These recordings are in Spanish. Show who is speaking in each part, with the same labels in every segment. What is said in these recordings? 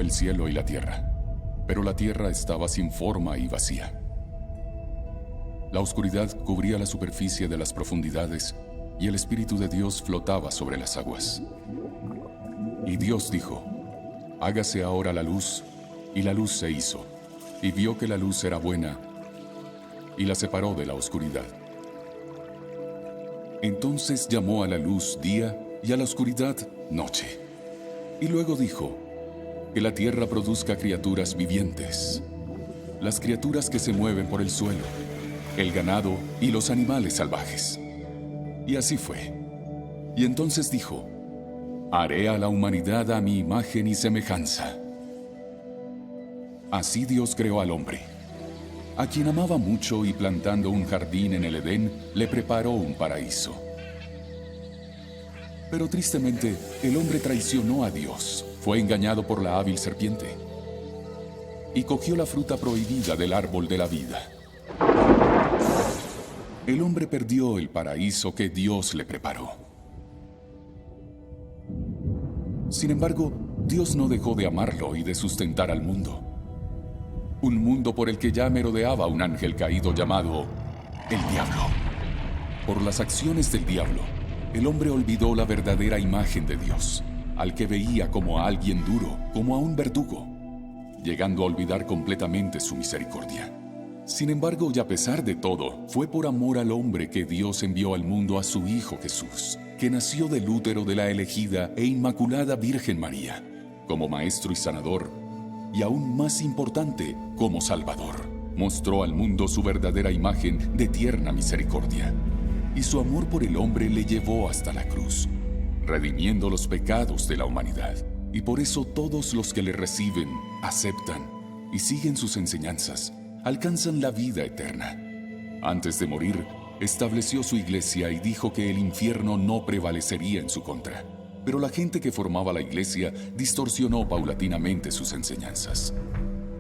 Speaker 1: el cielo y la tierra, pero la tierra estaba sin forma y vacía. La oscuridad cubría la superficie de las profundidades y el Espíritu de Dios flotaba sobre las aguas. Y Dios dijo: hágase ahora la luz, y la luz se hizo, y vio que la luz era buena, y la separó de la oscuridad. Entonces llamó a la luz día, y a la oscuridad noche. Y luego dijo: que la tierra produzca criaturas vivientes, las criaturas que se mueven por el suelo, el ganado y los animales salvajes. Y así fue. Y entonces dijo: haré a la humanidad a mi imagen y semejanza. Así Dios creó al hombre, a quien amaba mucho, y plantando un jardín en el Edén, le preparó un paraíso. Pero tristemente, el hombre traicionó a Dios, fue engañado por la hábil serpiente, y cogió la fruta prohibida del árbol de la vida. El hombre perdió el paraíso que Dios le preparó. Sin embargo, Dios no dejó de amarlo y de sustentar al mundo. Un mundo por el que ya merodeaba un ángel caído llamado el diablo. Por las acciones del diablo, el hombre olvidó la verdadera imagen de Dios, al que veía como a alguien duro, como a un verdugo, llegando a olvidar completamente su misericordia. Sin embargo, y a pesar de todo, fue por amor al hombre que Dios envió al mundo a su Hijo Jesús, que nació del útero de la elegida e inmaculada Virgen María, como Maestro y Sanador, y aún más importante, como Salvador. Mostró al mundo su verdadera imagen de tierna misericordia, y su amor por el hombre le llevó hasta la cruz, redimiendo los pecados de la humanidad. Y por eso todos los que le reciben, aceptan y siguen sus enseñanzas, alcanzan la vida eterna. Antes de morir, estableció su iglesia y dijo que el infierno no prevalecería en su contra. Pero la gente que formaba la iglesia distorsionó paulatinamente sus enseñanzas.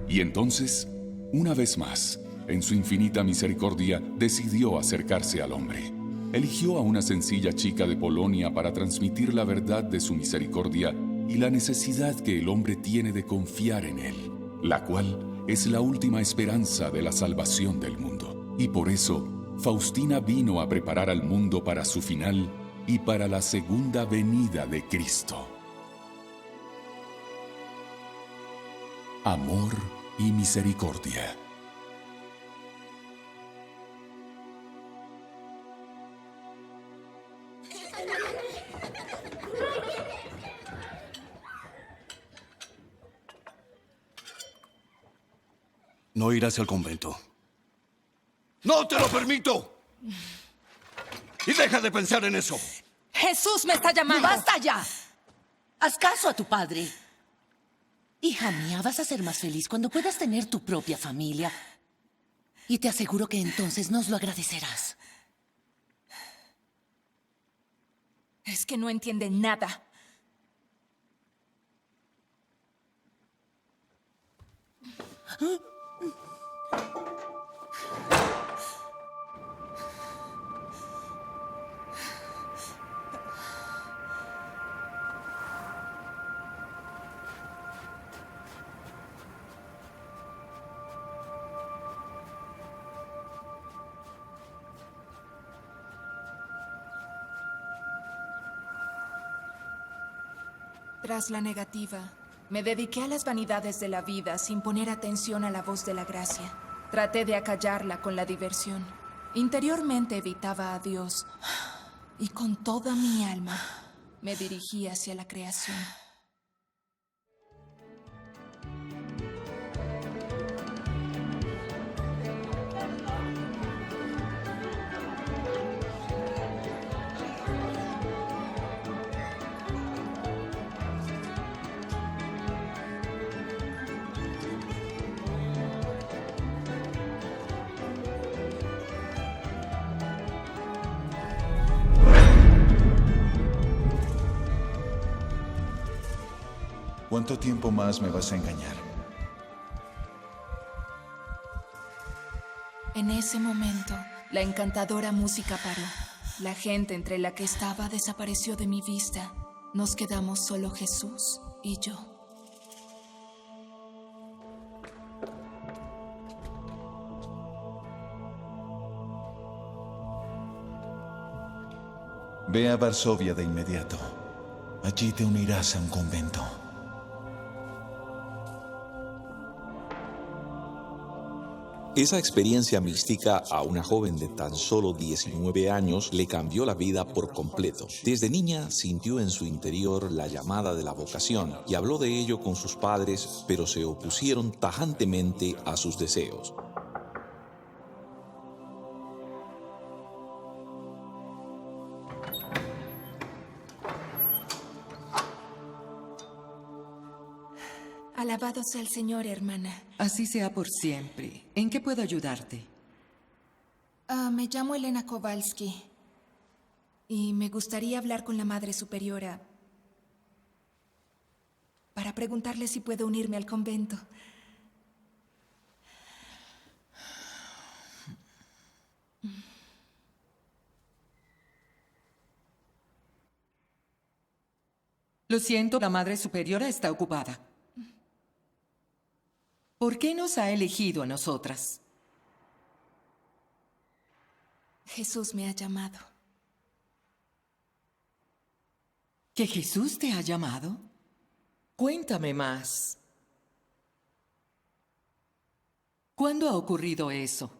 Speaker 1: Y entonces, una vez más, en su infinita misericordia, decidió acercarse al hombre. Eligió a una sencilla chica de Polonia para transmitir la verdad de su misericordia y la necesidad que el hombre tiene de confiar en él, la cual es la última esperanza de la salvación del mundo. Y por eso, Faustina vino a preparar al mundo para su final y para la segunda venida de Cristo. Amor y misericordia.
Speaker 2: No irás al convento. ¡No te lo permito! Y deja de pensar en eso.
Speaker 3: ¡Jesús me está llamando!
Speaker 4: ¡Basta ya! Haz caso a tu padre. Hija mía, vas a ser más feliz cuando puedas tener tu propia familia. Y te aseguro que entonces nos lo agradecerás.
Speaker 3: Es que no entiende nada. Tras la negativa, me dediqué a las vanidades de la vida sin poner atención a la voz de la gracia. Traté de acallarla con la diversión. Interiormente evitaba a Dios y con toda mi alma me dirigí hacia la creación.
Speaker 5: ¿Cuánto tiempo más me vas a engañar?
Speaker 3: En ese momento, la encantadora música paró. La gente entre la que estaba desapareció de mi vista. Nos quedamos solo Jesús y yo.
Speaker 5: Ve a Varsovia de inmediato. Allí te unirás a un convento.
Speaker 6: Esa experiencia mística a una joven de tan solo 19 años le cambió la vida por completo. Desde niña sintió en su interior la llamada de la vocación y habló de ello con sus padres, pero se opusieron tajantemente a sus deseos.
Speaker 3: Alabado sea el Señor, hermana.
Speaker 7: Así sea por siempre. ¿En qué puedo ayudarte?
Speaker 3: Me llamo Elena Kowalski y me gustaría hablar con la Madre Superiora para preguntarle si puedo unirme al convento.
Speaker 7: Lo siento, la Madre Superiora está ocupada. ¿Por qué nos ha elegido a nosotras?
Speaker 3: Jesús me ha llamado.
Speaker 7: ¿Que Jesús te ha llamado? Cuéntame más. ¿Cuándo ha ocurrido eso?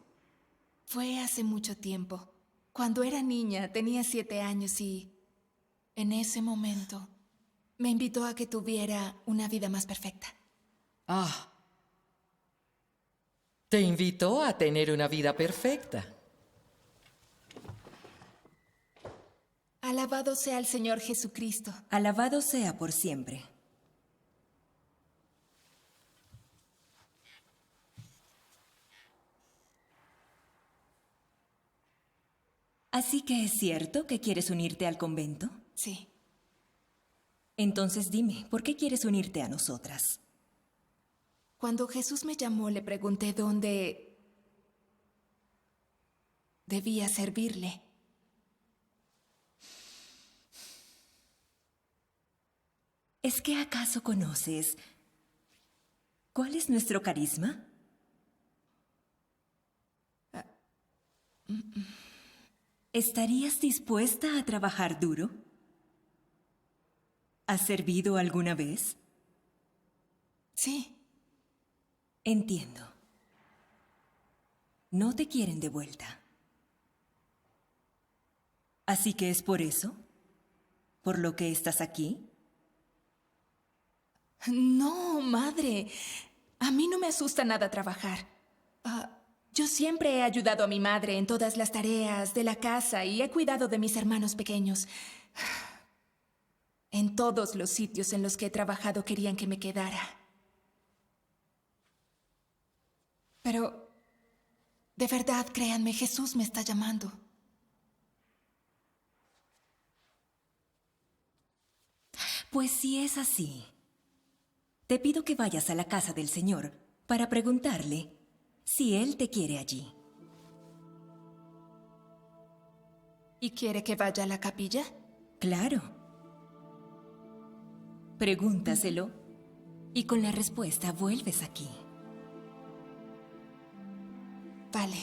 Speaker 3: Fue hace mucho tiempo. Cuando era niña, tenía 7 años y en ese momento me invitó a que tuviera una vida más perfecta.
Speaker 7: Ah. Te invitó a tener una vida perfecta.
Speaker 3: Alabado sea el Señor Jesucristo.
Speaker 8: Alabado sea por siempre. ¿Así que es cierto que quieres unirte al convento?
Speaker 3: Sí.
Speaker 8: Entonces dime, ¿por qué quieres unirte a nosotras?
Speaker 3: Cuando Jesús me llamó, le pregunté dónde debía servirle.
Speaker 8: ¿Es que acaso conoces cuál es nuestro carisma? ¿Estarías dispuesta a trabajar duro? ¿Has servido alguna vez?
Speaker 3: Sí.
Speaker 8: Entiendo. No te quieren de vuelta. ¿Así que es por eso? ¿Por lo que estás aquí?
Speaker 3: No, madre. A mí no me asusta nada trabajar. Yo siempre he ayudado a mi madre en todas las tareas de la casa y he cuidado de mis hermanos pequeños. En todos los sitios en los que he trabajado querían que me quedara. Pero, de verdad, créanme, Jesús me está llamando.
Speaker 8: Pues si es así, te pido que vayas a la casa del Señor para preguntarle si Él te quiere allí.
Speaker 3: ¿Y quiere que vaya a la capilla?
Speaker 8: Claro. Pregúntaselo y con la respuesta vuelves aquí.
Speaker 3: Vale.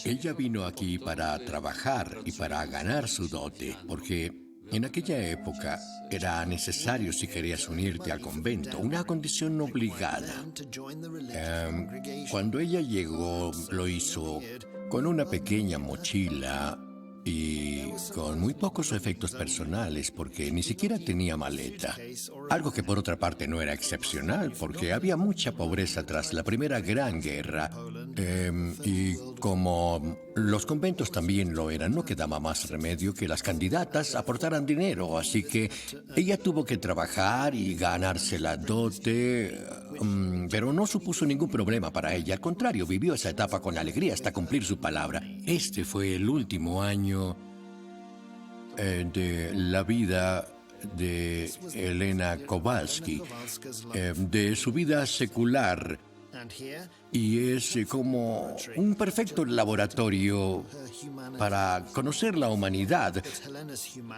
Speaker 2: Ella vino aquí para trabajar y para ganar su dote, porque en aquella época era necesario, si querías unirte al convento, una condición obligada. Cuando ella llegó, lo hizo con una pequeña mochila y con muy pocos efectos personales, porque ni siquiera tenía maleta. Algo que por otra parte no era excepcional, porque había mucha pobreza tras la Primera Gran Guerra. Y como los conventos también lo eran, no quedaba más remedio que las candidatas aportaran dinero. Así que ella tuvo que trabajar y ganarse la dote, pero no supuso ningún problema para ella. Al contrario, vivió esa etapa con alegría hasta cumplir su palabra. Este fue el último año de la vida de Elena Kowalski, de su vida secular. Y es como un perfecto laboratorio para conocer la humanidad,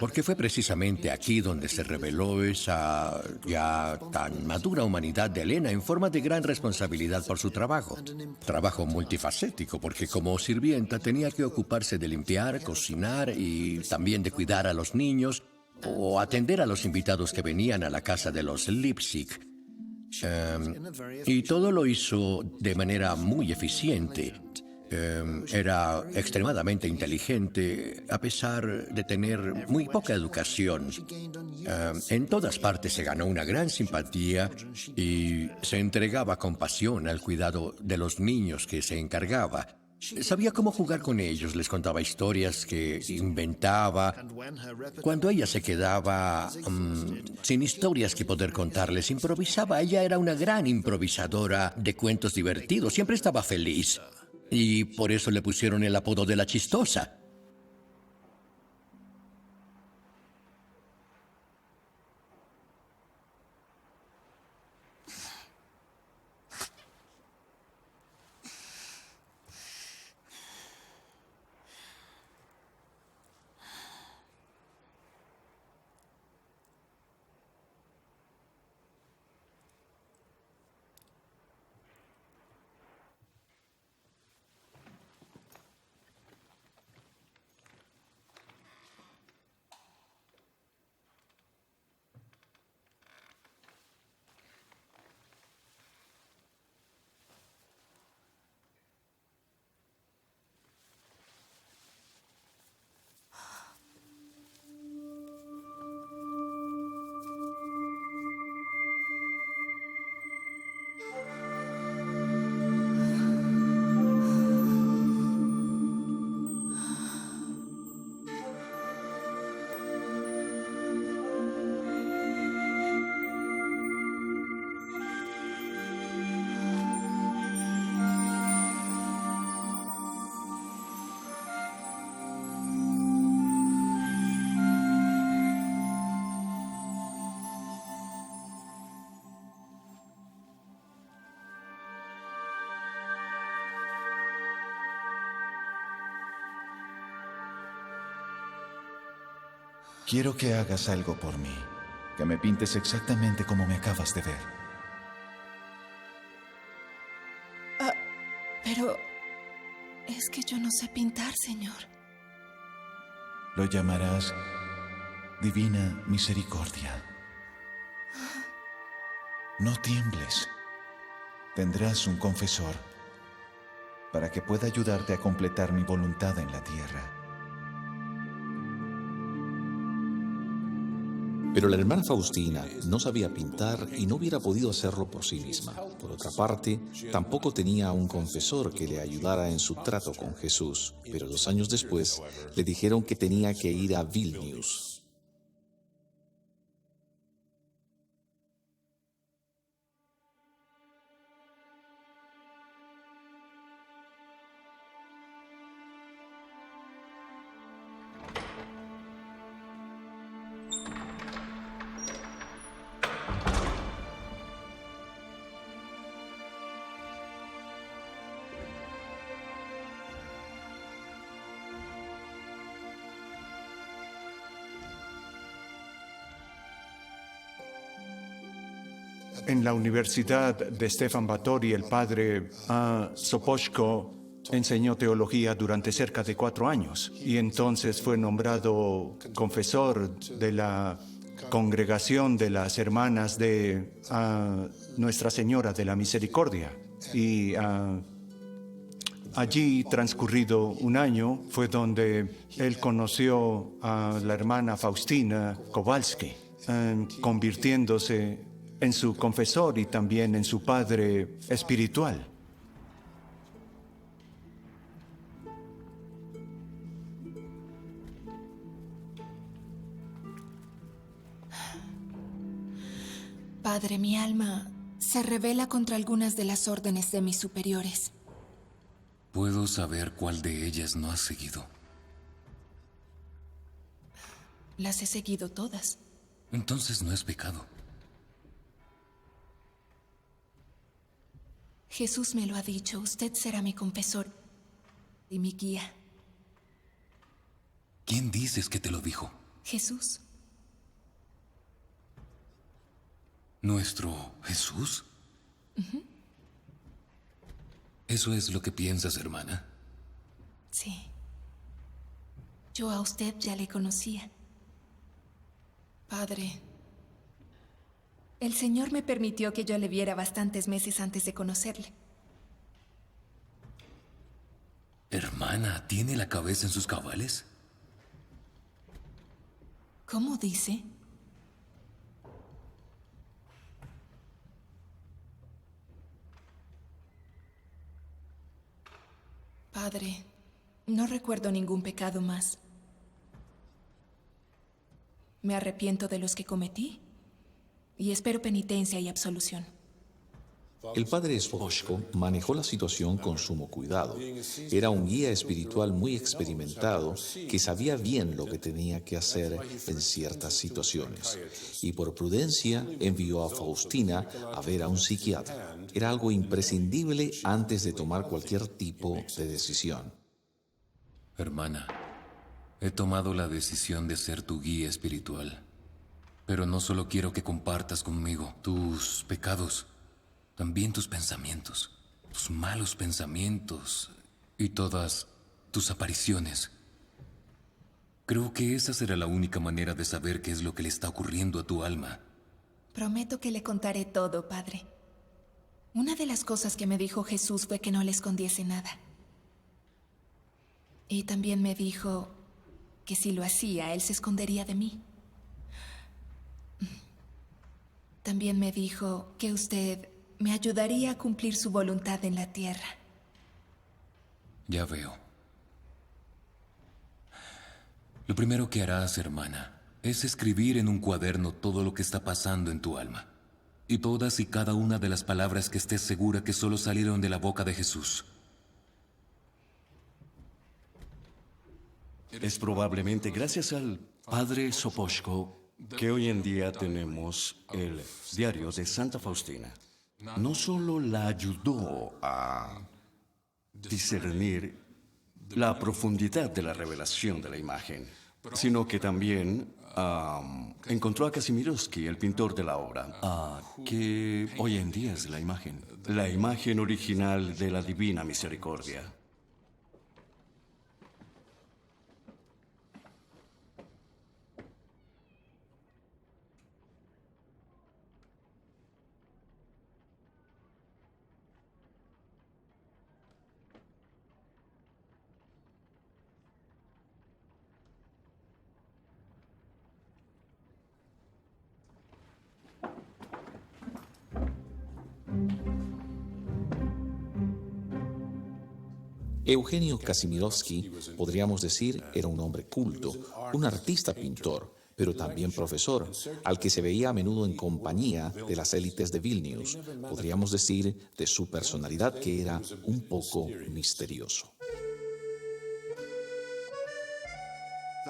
Speaker 2: porque fue precisamente aquí donde se reveló esa ya tan madura humanidad de Helena en forma de gran responsabilidad por su trabajo. Trabajo multifacético, porque como sirvienta tenía que ocuparse de limpiar, cocinar y también de cuidar a los niños o atender a los invitados que venían a la casa de los Lipsic. Y todo lo hizo de manera muy eficiente. Era extremadamente inteligente, a pesar de tener muy poca educación. En todas partes se ganó una gran simpatía y se entregaba con pasión al cuidado de los niños que se encargaba. Sabía cómo jugar con ellos, les contaba historias que inventaba. Cuando ella se quedaba sin historias que poder contarles, improvisaba. Ella era una gran improvisadora de cuentos divertidos, siempre estaba feliz. Y por eso le pusieron el apodo de la chistosa.
Speaker 5: Quiero que hagas algo por mí, que me pintes exactamente como me acabas de ver.
Speaker 3: Pero es que yo no sé pintar, señor.
Speaker 5: Lo llamarás Divina Misericordia. No tiembles. Tendrás un confesor para que pueda ayudarte a completar mi voluntad en la tierra.
Speaker 6: Pero la hermana Faustina no sabía pintar y no hubiera podido hacerlo por sí misma. Por otra parte, tampoco tenía un confesor que le ayudara en su trato con Jesús. Pero 2 años después, le dijeron que tenía que ir a Vilnius.
Speaker 9: En la Universidad de Stefan Batory, el padre Sopochko enseñó teología durante cerca de 4 años y entonces fue nombrado confesor de la congregación de las hermanas de Nuestra Señora de la Misericordia. Y allí, transcurrido 1 año, fue donde él conoció a la hermana Faustina Kowalski, convirtiéndose en su confesor y también en su padre espiritual.
Speaker 3: Padre, mi alma se rebela contra algunas de las órdenes de mis superiores.
Speaker 1: ¿Puedo saber cuál de ellas no has seguido?
Speaker 3: Las he seguido todas.
Speaker 1: Entonces no es pecado.
Speaker 3: Jesús me lo ha dicho. Usted será mi confesor y mi guía.
Speaker 10: ¿Quién dices que te lo dijo?
Speaker 3: Jesús.
Speaker 10: ¿Nuestro Jesús? ¿Eso es lo que piensas, hermana?
Speaker 3: Sí. Yo a usted ya le conocía. Padre, el Señor me permitió que yo le viera bastantes meses antes de conocerle.
Speaker 10: Hermana, ¿tiene la cabeza en sus cabales?
Speaker 3: ¿Cómo dice? Padre, no recuerdo ningún pecado más. Me arrepiento de los que cometí y espero penitencia y absolución.
Speaker 6: El padre Soposhko manejó la situación con sumo cuidado. Era un guía espiritual muy experimentado que sabía bien lo que tenía que hacer en ciertas situaciones. Y por prudencia envió a Faustina a ver a un psiquiatra. Era algo imprescindible antes de tomar cualquier tipo de decisión.
Speaker 10: Hermana, he tomado la decisión de ser tu guía espiritual. Pero no solo quiero que compartas conmigo tus pecados, también tus pensamientos, tus malos pensamientos y todas tus apariciones. Creo que esa será la única manera de saber qué es lo que le está ocurriendo a tu alma.
Speaker 3: Prometo que le contaré todo, Padre. Una de las cosas que me dijo Jesús fue que no le escondiese nada. Y también me dijo que si lo hacía, Él se escondería de mí. También me dijo que usted me ayudaría a cumplir su voluntad en la tierra.
Speaker 10: Ya veo. Lo primero que harás, hermana, es escribir en un cuaderno todo lo que está pasando en tu alma. Y todas y cada una de las palabras que estés segura que solo salieron de la boca de Jesús.
Speaker 11: Es probablemente gracias al padre Soposhko que hoy en día tenemos el diario de Santa Faustina. No solo la ayudó a discernir la profundidad de la revelación de la imagen, sino que también encontró a Kazimierowski, el pintor de la obra, que hoy en día es la imagen original de la Divina Misericordia.
Speaker 6: Eugenio Kazimierowski, podríamos decir, era un hombre culto, un artista pintor, pero también profesor, al que se veía a menudo en compañía de las élites de Vilnius. Podríamos decir de su personalidad que era un poco misterioso.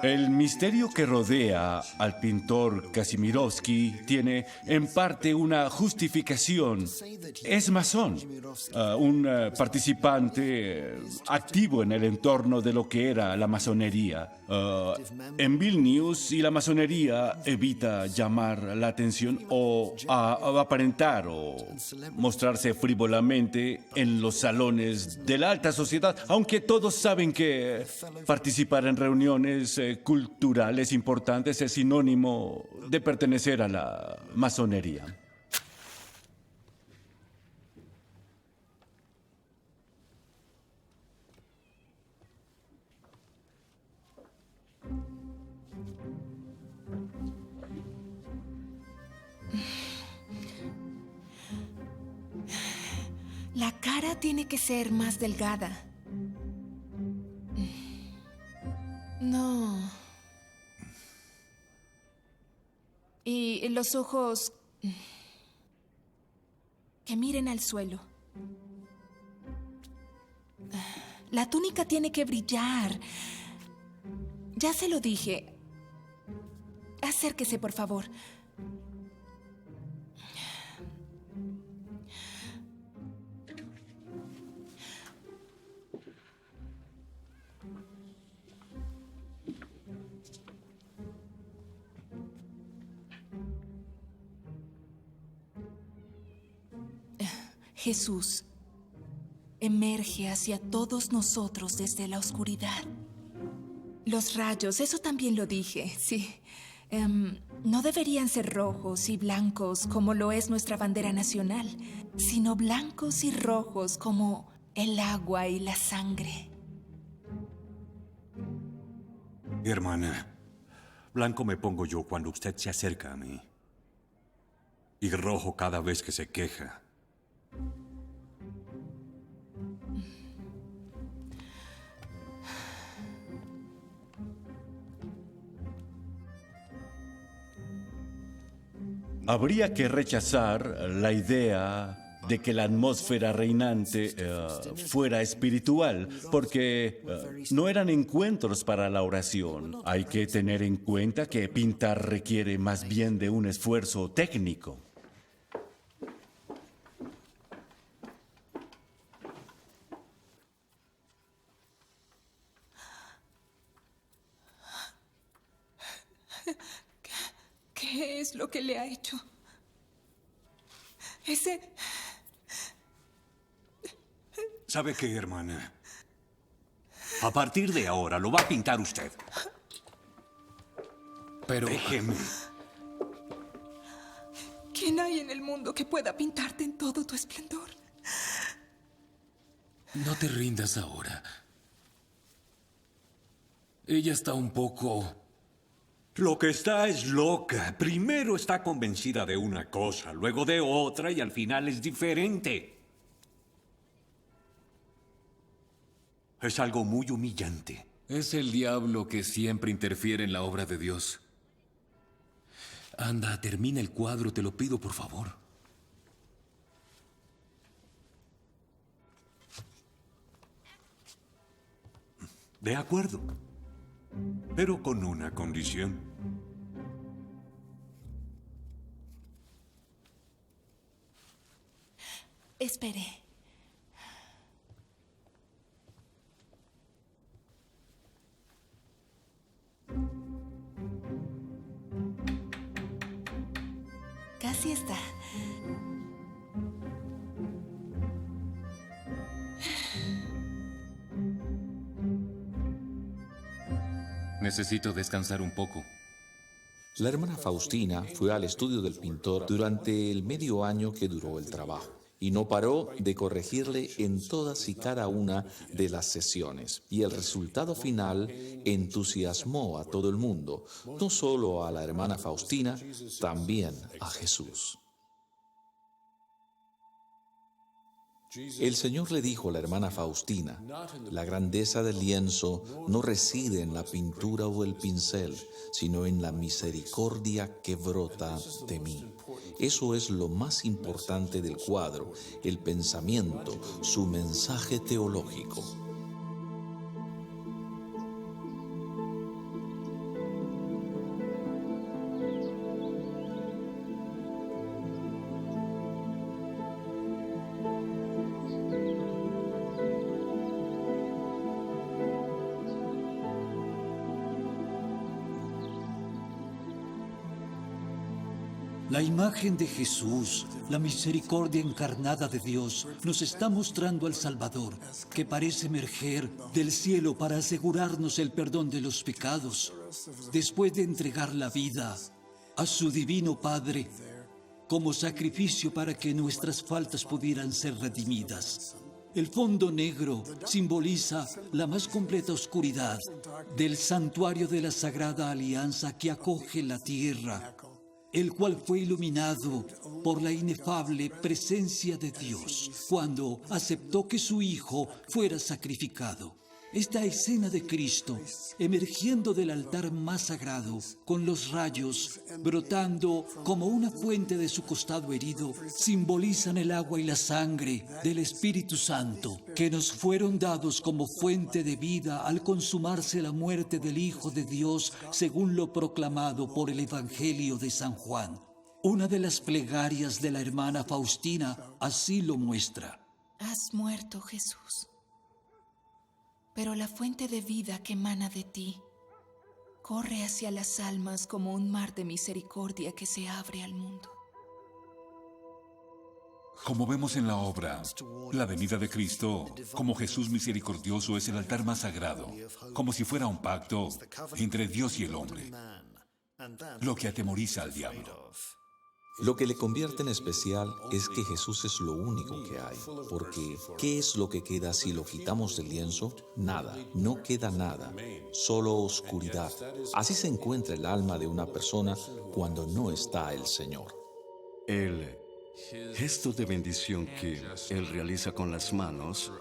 Speaker 12: El misterio que rodea al pintor Kazimierowski tiene en parte una justificación. Es masón, un participante activo en el entorno de lo que era la masonería. En Vilnius, y la masonería evita llamar la atención o aparentar o mostrarse frívolamente en los salones de la alta sociedad, aunque todos saben que participar en reuniones culturales importantes es sinónimo de pertenecer a la masonería.
Speaker 3: La cara tiene que ser más delgada. No. Y los ojos que miren al suelo. La túnica tiene que brillar. Ya se lo dije. Acérquese, por favor. Jesús emerge hacia todos nosotros desde la oscuridad. Los rayos, eso también lo dije, sí. No deberían ser rojos y blancos como lo es nuestra bandera nacional, sino blancos y rojos como el agua y la sangre.
Speaker 11: Hermana, blanco me pongo yo cuando usted se acerca a mí. Y rojo cada vez que se queja.
Speaker 12: Habría que rechazar la idea de que la atmósfera reinante fuera espiritual, porque no eran encuentros para la oración. Hay que tener en cuenta que pintar requiere más bien de un esfuerzo técnico.
Speaker 3: ¿Qué es lo que le ha hecho? Ese...
Speaker 11: ¿Sabe qué, hermana? A partir de ahora lo va a pintar usted.
Speaker 10: Pero...
Speaker 11: Déjeme.
Speaker 3: ¿Quién hay en el mundo que pueda pintarte en todo tu esplendor?
Speaker 10: No te rindas ahora. Ella está un poco...
Speaker 11: Lo que está es loca. Primero está convencida de una cosa, luego de otra y al final es diferente. Es algo muy humillante.
Speaker 10: Es el diablo que siempre interfiere en la obra de Dios. Anda, termina el cuadro, te lo pido por favor.
Speaker 11: De acuerdo. Pero con una condición.
Speaker 3: Espere. Casi está.
Speaker 10: Necesito descansar un poco.
Speaker 6: La hermana Faustina fue al estudio del pintor durante el medio año que duró el trabajo y no paró de corregirle en todas y cada una de las sesiones. Y el resultado final entusiasmó a todo el mundo, no solo a la hermana Faustina, también a Jesús. El Señor le dijo a la hermana Faustina, la grandeza del lienzo no reside en la pintura o el pincel, sino en la misericordia que brota de mí. Eso es lo más importante del cuadro, el pensamiento, su mensaje teológico.
Speaker 13: La imagen de Jesús, la misericordia encarnada de Dios, nos está mostrando al Salvador, que parece emerger del cielo para asegurarnos el perdón de los pecados, después de entregar la vida a su divino Padre como sacrificio para que nuestras faltas pudieran ser redimidas. El fondo negro simboliza la más completa oscuridad del santuario de la Sagrada Alianza que acoge la tierra, el cual fue iluminado por la inefable presencia de Dios cuando aceptó que su Hijo fuera sacrificado. Esta escena de Cristo, emergiendo del altar más sagrado, con los rayos brotando como una fuente de su costado herido, simbolizan el agua y la sangre del Espíritu Santo, que nos fueron dados como fuente de vida al consumarse la muerte del Hijo de Dios, según lo proclamado por el Evangelio de San Juan. Una de las plegarias de la hermana Faustina así lo muestra.
Speaker 3: Has muerto, Jesús. Pero la fuente de vida que emana de ti corre hacia las almas como un mar de misericordia que se abre al mundo.
Speaker 12: Como vemos en la obra, la venida de Cristo, como Jesús misericordioso, es el altar más sagrado, como si fuera un pacto entre Dios y el hombre, lo que atemoriza al diablo.
Speaker 6: Lo que le convierte en especial es que Jesús es lo único que hay, porque ¿qué es lo que queda si lo quitamos del lienzo? Nada, no queda nada, solo oscuridad. Así se encuentra el alma de una persona cuando no está el Señor.
Speaker 11: El gesto de bendición que él realiza con las manos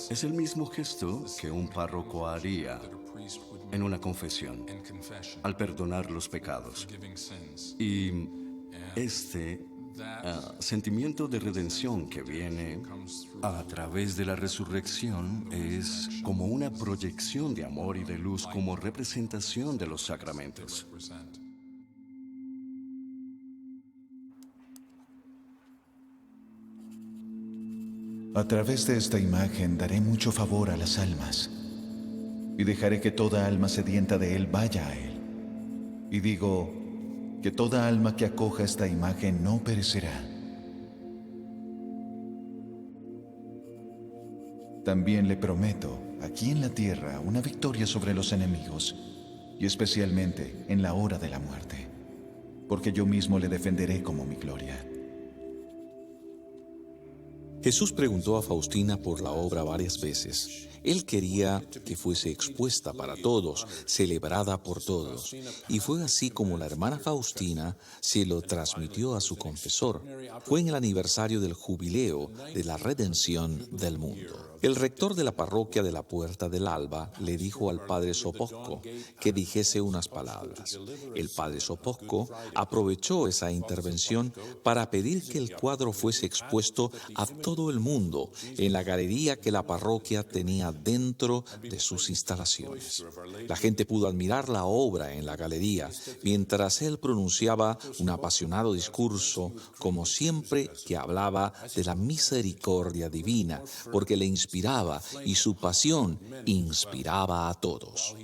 Speaker 11: es el mismo gesto que un párroco haría en una confesión al perdonar los pecados. Y este sentimiento de redención que viene a través de la resurrección es como una proyección de amor y de luz como representación de los sacramentos.
Speaker 5: A través de esta imagen daré mucho favor a las almas, y dejaré que toda alma sedienta de Él vaya a Él. Y digo que toda alma que acoja esta imagen no perecerá. También le prometo, aquí en la tierra, una victoria sobre los enemigos, y especialmente en la hora de la muerte, porque yo mismo le defenderé como mi gloria.
Speaker 6: Jesús preguntó a Faustina por la obra varias veces. Él quería que fuese expuesta para todos, celebrada por todos. Y fue así como la hermana Faustina se lo transmitió a su confesor. Fue en el aniversario del jubileo de la redención del mundo. El rector de la parroquia de la Puerta del Alba le dijo al padre Sopocko que dijese unas palabras. El padre Sopocko aprovechó esa intervención para pedir que el cuadro fuese expuesto a todo el mundo en la galería que la parroquia tenía dentro de sus instalaciones. La gente pudo admirar la obra en la galería mientras él pronunciaba un apasionado discurso, como siempre que hablaba de la misericordia divina, porque le inspiraba y su pasión inspiraba a todos.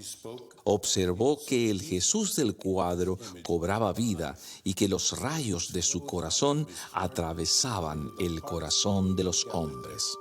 Speaker 6: Observó que el Jesús del cuadro cobraba vida y que los rayos de su corazón atravesaban el corazón de los hombres.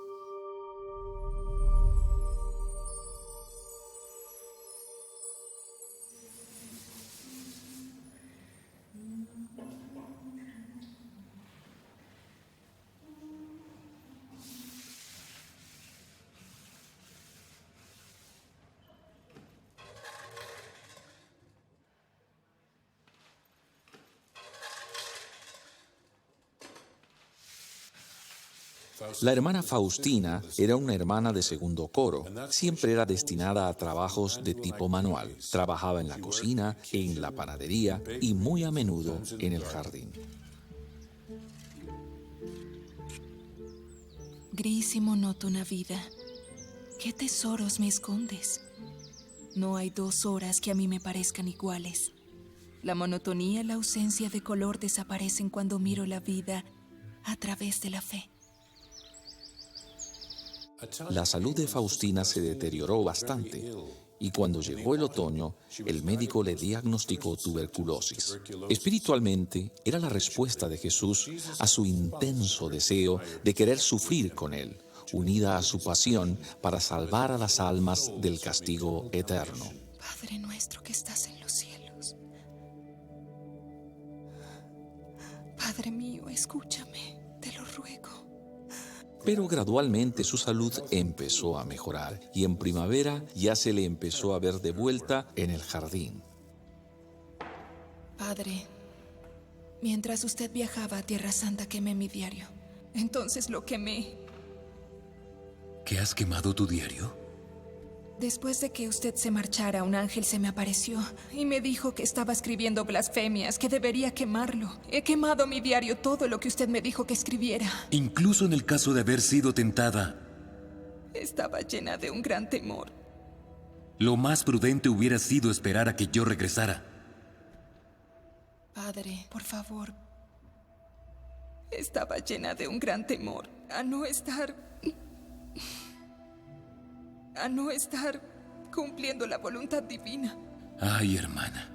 Speaker 6: La hermana Faustina era una hermana de segundo coro. Siempre era destinada a trabajos de tipo manual. Trabajaba en la cocina, en la panadería y muy a menudo en el jardín.
Speaker 3: Gris y monótona vida, ¿qué tesoros me escondes? No hay 2 horas que a mí me parezcan iguales. La monotonía y la ausencia de color desaparecen cuando miro la vida a través de la fe.
Speaker 6: La salud de Faustina se deterioró bastante y cuando llegó el otoño, el médico le diagnosticó tuberculosis. Espiritualmente, era la respuesta de Jesús a su intenso deseo de querer sufrir con él, unida a su pasión para salvar a las almas del castigo eterno.
Speaker 3: Padre nuestro que estás en los cielos. Padre mío, escúchame, te lo ruego.
Speaker 6: Pero gradualmente su salud empezó a mejorar y en primavera ya se le empezó a ver de vuelta en el jardín.
Speaker 3: Padre, mientras usted viajaba a Tierra Santa quemé mi diario. Entonces lo quemé.
Speaker 10: ¿Que has quemado tu diario?
Speaker 3: Después de que usted se marchara, un ángel se me apareció y me dijo que estaba escribiendo blasfemias, que debería quemarlo. He quemado mi diario, todo lo que usted me dijo que escribiera.
Speaker 10: Incluso en el caso de haber sido tentada.
Speaker 3: Estaba llena de un gran temor.
Speaker 10: Lo más prudente hubiera sido esperar a que yo regresara.
Speaker 3: Padre, por favor. Estaba llena de un gran temor a no estar cumpliendo la voluntad divina.
Speaker 10: Ay, hermana.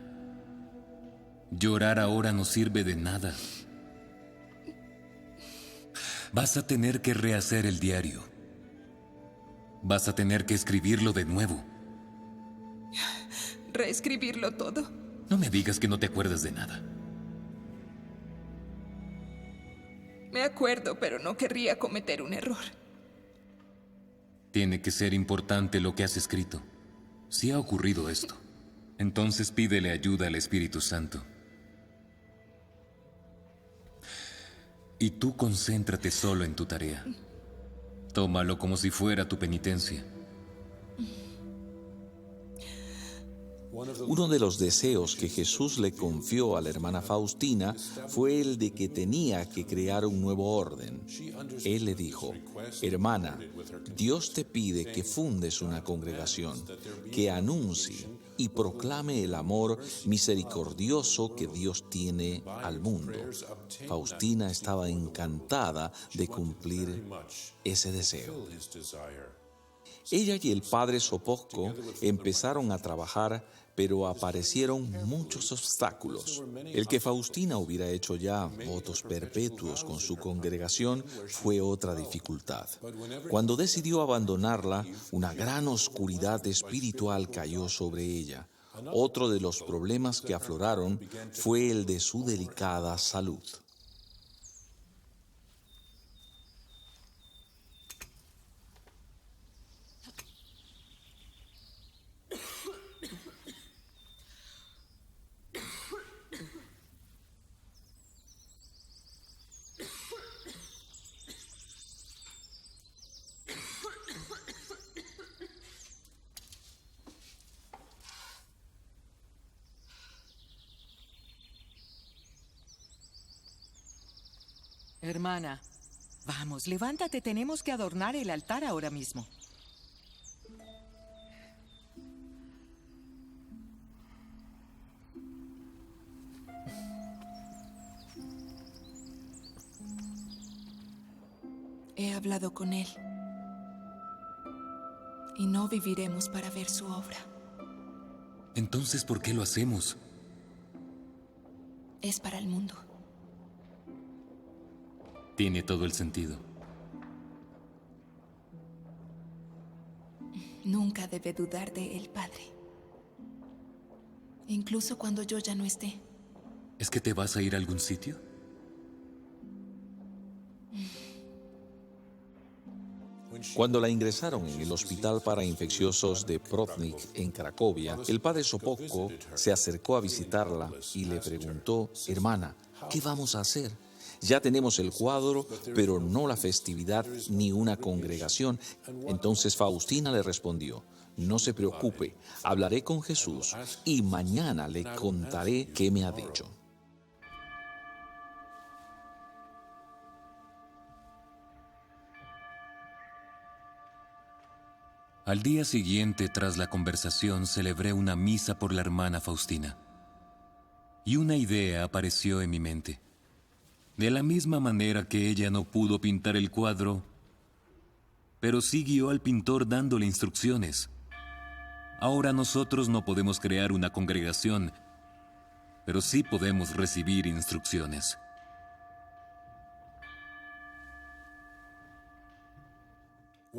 Speaker 10: Llorar ahora no sirve de nada. Vas a tener que rehacer el diario. Vas a tener que escribirlo de nuevo.
Speaker 3: ¿Reescribirlo todo?
Speaker 10: No me digas que no te acuerdas de nada.
Speaker 3: Me acuerdo, pero no querría cometer un error.
Speaker 10: Tiene que ser importante lo que has escrito. Si ha ocurrido esto, entonces pídele ayuda al Espíritu Santo. Y tú concéntrate solo en tu tarea. Tómalo como si fuera tu penitencia.
Speaker 6: Uno de los deseos que Jesús le confió a la hermana Faustina fue el de que tenía que crear un nuevo orden. Él le dijo: hermana, Dios te pide que fundes una congregación, que anuncie y proclame el amor misericordioso que Dios tiene al mundo. Faustina estaba encantada de cumplir ese deseo. Ella y el padre Sopocko empezaron a trabajar, pero aparecieron muchos obstáculos. El que Faustina hubiera hecho ya votos perpetuos con su congregación fue otra dificultad. Cuando decidió abandonarla, una gran oscuridad espiritual cayó sobre ella. Otro de los problemas que afloraron fue el de su delicada salud.
Speaker 7: Hermana, vamos, levántate, tenemos que adornar el altar ahora mismo.
Speaker 3: He hablado con él. Y no viviremos para ver su obra.
Speaker 10: Entonces, ¿por qué lo hacemos?
Speaker 3: Es para el mundo.
Speaker 10: Tiene todo el sentido.
Speaker 3: Nunca debe dudar de él, Padre. Incluso cuando yo ya no esté.
Speaker 10: ¿Es que te vas a ir a algún sitio?
Speaker 6: Cuando la ingresaron en el hospital para infecciosos de Brodnik en Cracovia, el padre Sopocko se acercó a visitarla y le preguntó: hermana, ¿qué vamos a hacer? Ya tenemos el cuadro, pero no la festividad ni una congregación. Entonces Faustina le respondió: no se preocupe, hablaré con Jesús y mañana le contaré qué me ha dicho.
Speaker 10: Al día siguiente, tras la conversación, celebré una misa por la hermana Faustina. Y una idea apareció en mi mente. De la misma manera que ella no pudo pintar el cuadro, pero sí guió al pintor dándole instrucciones. Ahora nosotros no podemos crear una congregación, pero sí podemos recibir instrucciones.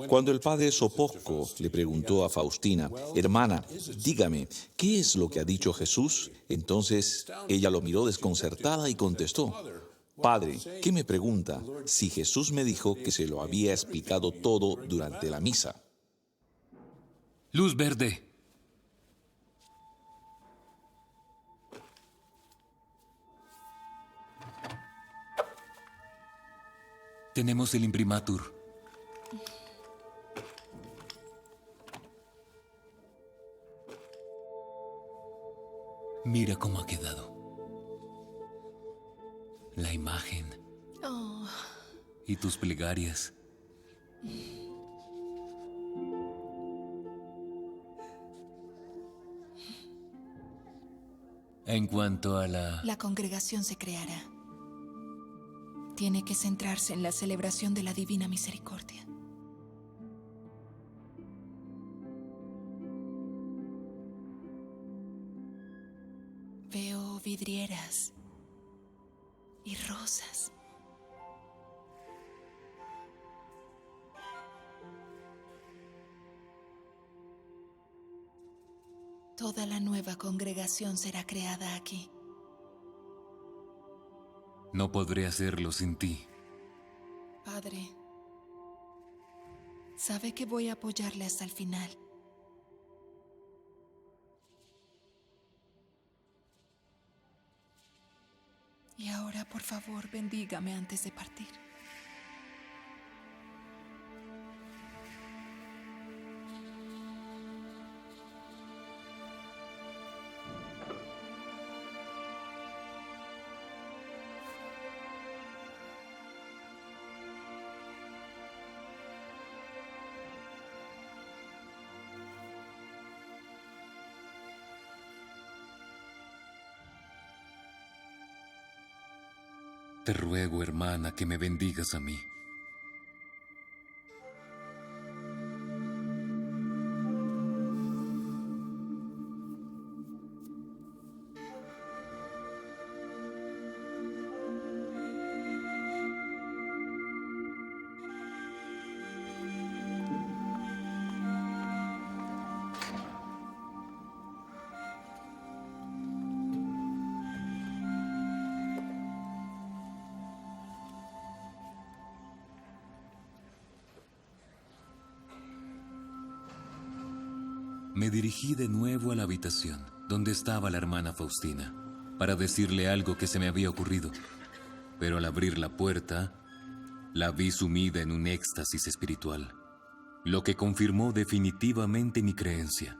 Speaker 6: Cuando el padre Sopocko le preguntó a Faustina: hermana, dígame, ¿qué es lo que ha dicho Jesús? Entonces ella lo miró desconcertada y contestó: Padre, ¿qué me pregunta si Jesús me dijo que se lo había explicado todo durante la misa?
Speaker 10: Luz verde. Tenemos el imprimatur. Mira cómo ha quedado. La imagen.
Speaker 3: Oh.
Speaker 10: Y tus plegarias. En cuanto a
Speaker 3: La congregación se creará. Tiene que centrarse en la celebración de la Divina Misericordia. Veo vidrieras y rosas. Toda la nueva congregación será creada aquí.
Speaker 10: No podré hacerlo sin ti.
Speaker 3: Padre, sabe que voy a apoyarle hasta el final. Y ahora, por favor, bendígame antes de partir.
Speaker 10: Te ruego, hermana, que me bendigas a mí. Me dirigí de nuevo a la habitación donde estaba la hermana Faustina para decirle algo que se me había ocurrido. Pero al abrir la puerta, la vi sumida en un éxtasis espiritual, lo que confirmó definitivamente mi creencia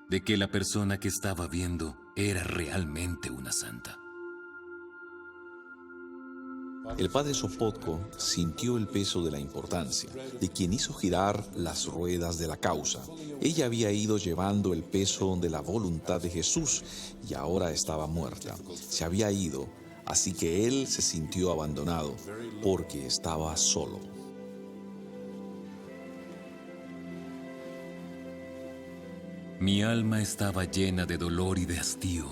Speaker 10: de que la persona que estaba viendo era realmente una santa.
Speaker 6: El padre Sopotko sintió el peso de la importancia de quien hizo girar las ruedas de la causa. Ella había ido llevando el peso de la voluntad de Jesús y ahora estaba muerta. Se había ido, así que él se sintió abandonado porque estaba solo.
Speaker 10: Mi alma estaba llena de dolor y de hastío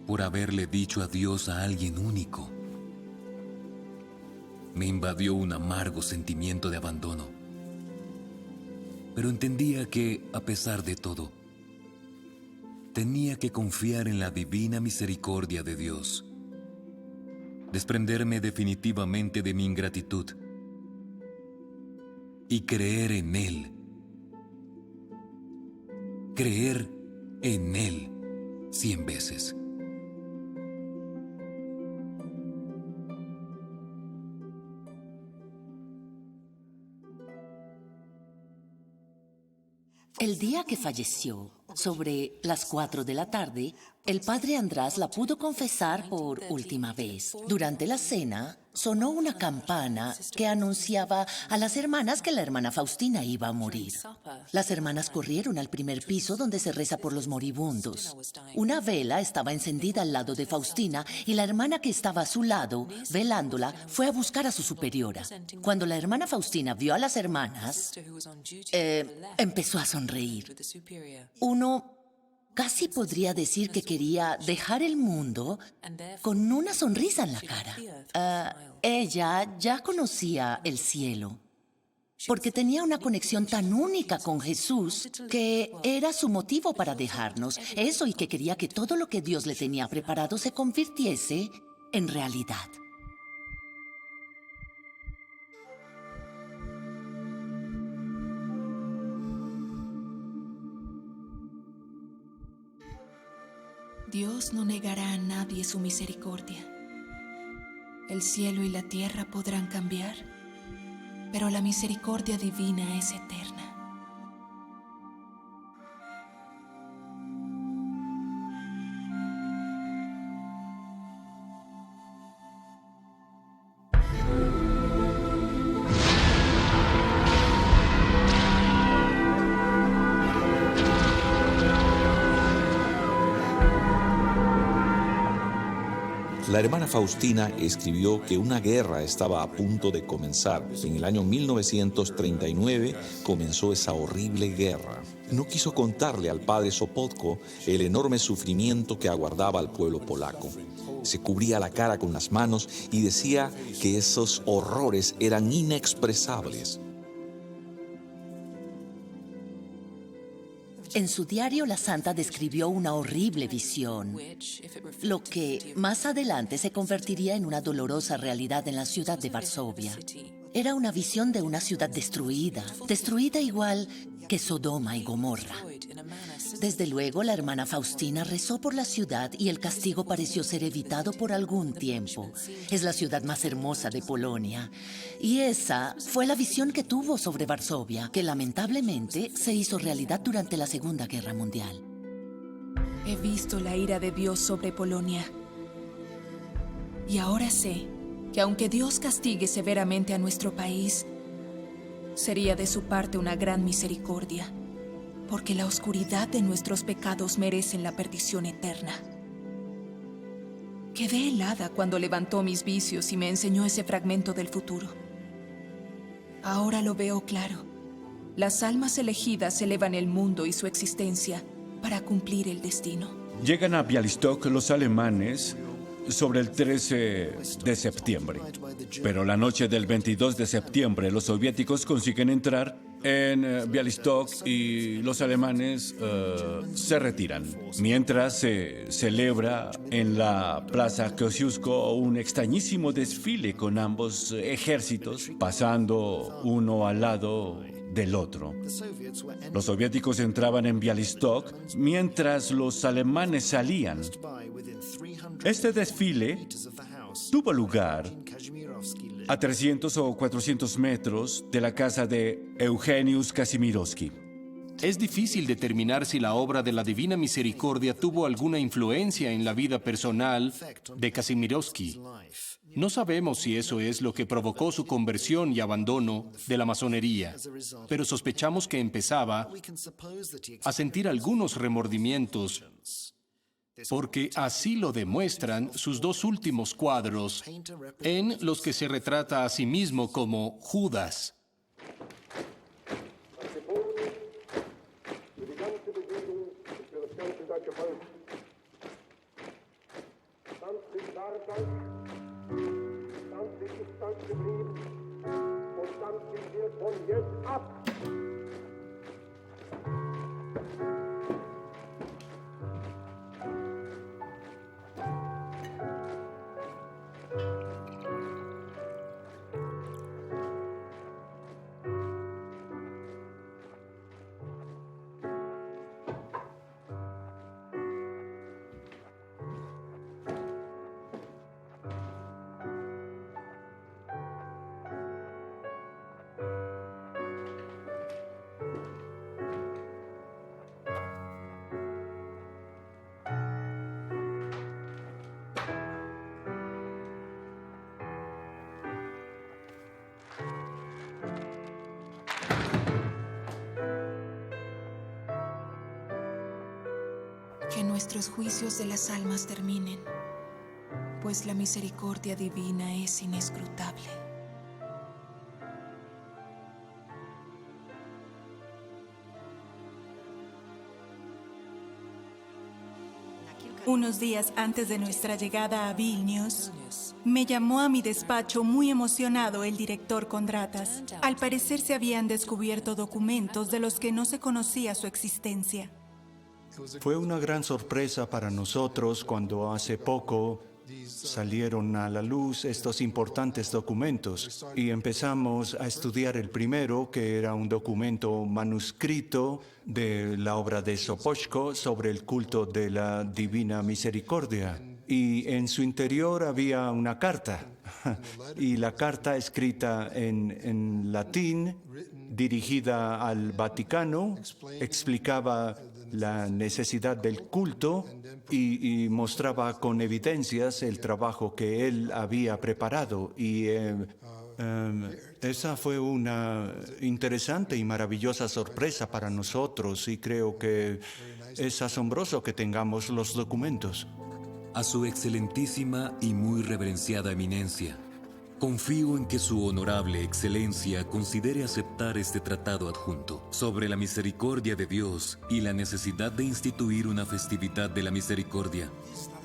Speaker 10: por haberle dicho adiós a alguien único. Me invadió un amargo sentimiento de abandono. Pero entendía que, a pesar de todo, tenía que confiar en la divina misericordia de Dios, desprenderme definitivamente de mi ingratitud y creer en Él. Creer en Él 100 veces.
Speaker 4: El día que falleció, sobre las 4 de la tarde, el padre András la pudo confesar por última vez. Durante la cena, sonó una campana que anunciaba a las hermanas que la hermana Faustina iba a morir. Las hermanas corrieron al primer piso donde se reza por los moribundos. Una vela estaba encendida al lado de Faustina y la hermana que estaba a su lado, velándola, fue a buscar a su superiora. Cuando la hermana Faustina vio a las hermanas, empezó a sonreír. Uno casi podría decir que quería dejar el mundo con una sonrisa en la cara. Ella ya conocía el cielo, porque tenía una conexión tan única con Jesús que era su motivo para dejarnos. Eso, y que quería que todo lo que Dios le tenía preparado se convirtiese en realidad.
Speaker 3: Dios no negará a nadie su misericordia. El cielo y la tierra podrán cambiar, pero la misericordia divina es eterna.
Speaker 6: La hermana Faustina escribió que una guerra estaba a punto de comenzar. En el año 1939 comenzó esa horrible guerra. No quiso contarle al padre Sopotko el enorme sufrimiento que aguardaba al pueblo polaco. Se cubría la cara con las manos y decía que esos horrores eran inexpresables.
Speaker 4: En su diario, la santa describió una horrible visión, lo que más adelante se convertiría en una dolorosa realidad en la ciudad de Varsovia. Era una visión de una ciudad destruida igual que Sodoma y Gomorra. Desde luego, la hermana Faustina rezó por la ciudad y el castigo pareció ser evitado por algún tiempo. Es la ciudad más hermosa de Polonia. Y esa fue la visión que tuvo sobre Varsovia, que lamentablemente se hizo realidad durante la Segunda Guerra Mundial.
Speaker 3: He visto la ira de Dios sobre Polonia. Y ahora sé que aunque Dios castigue severamente a nuestro país, sería de su parte una gran misericordia, porque la oscuridad de nuestros pecados merecen la perdición eterna. Quedé helada cuando levantó mis vicios y me enseñó ese fragmento del futuro. Ahora lo veo claro. Las almas elegidas elevan el mundo y su existencia para cumplir el destino.
Speaker 12: Llegan a Białystok los alemanes sobre el 13 de septiembre. Pero la noche del 22 de septiembre los soviéticos consiguen entrar en Białystok y los alemanes se retiran. Mientras se celebra en la Plaza Kosciuszko un extrañísimo desfile con ambos ejércitos pasando uno al lado del otro. Los soviéticos entraban en Białystok mientras los alemanes salían. Este desfile tuvo lugar a 300 o 400 metros de la casa de Eugeniusz Kazimierowski.
Speaker 14: Es difícil determinar si la obra de la Divina Misericordia tuvo alguna influencia en la vida personal de Kazimierowski. No sabemos si eso es lo que provocó su conversión y abandono de la masonería, pero sospechamos que empezaba a sentir algunos remordimientos, porque así lo demuestran sus dos últimos cuadros, en los que se retrata a sí mismo como Judas.
Speaker 3: Que nuestros juicios de las almas terminen, pues la misericordia divina es inescrutable.
Speaker 15: Unos días antes de nuestra llegada a Vilnius, me llamó a mi despacho muy emocionado el director Kondratas. Al parecer se habían descubierto documentos de los que no se conocía su existencia.
Speaker 9: Fue una gran sorpresa para nosotros cuando hace poco salieron a la luz estos importantes documentos y empezamos a estudiar el primero, que era un documento manuscrito de la obra de Sopoćko sobre el culto de la Divina Misericordia. Y en su interior había una carta, y la carta escrita en latín, dirigida al Vaticano, explicaba la necesidad del culto y mostraba con evidencias el trabajo que él había preparado. Y esa fue una interesante y maravillosa sorpresa para nosotros, y creo que es asombroso que tengamos los documentos.
Speaker 10: A su excelentísima y muy reverenciada eminencia, Confío en que su honorable excelencia considere aceptar este tratado adjunto sobre la misericordia de Dios y la necesidad de instituir una festividad de la misericordia.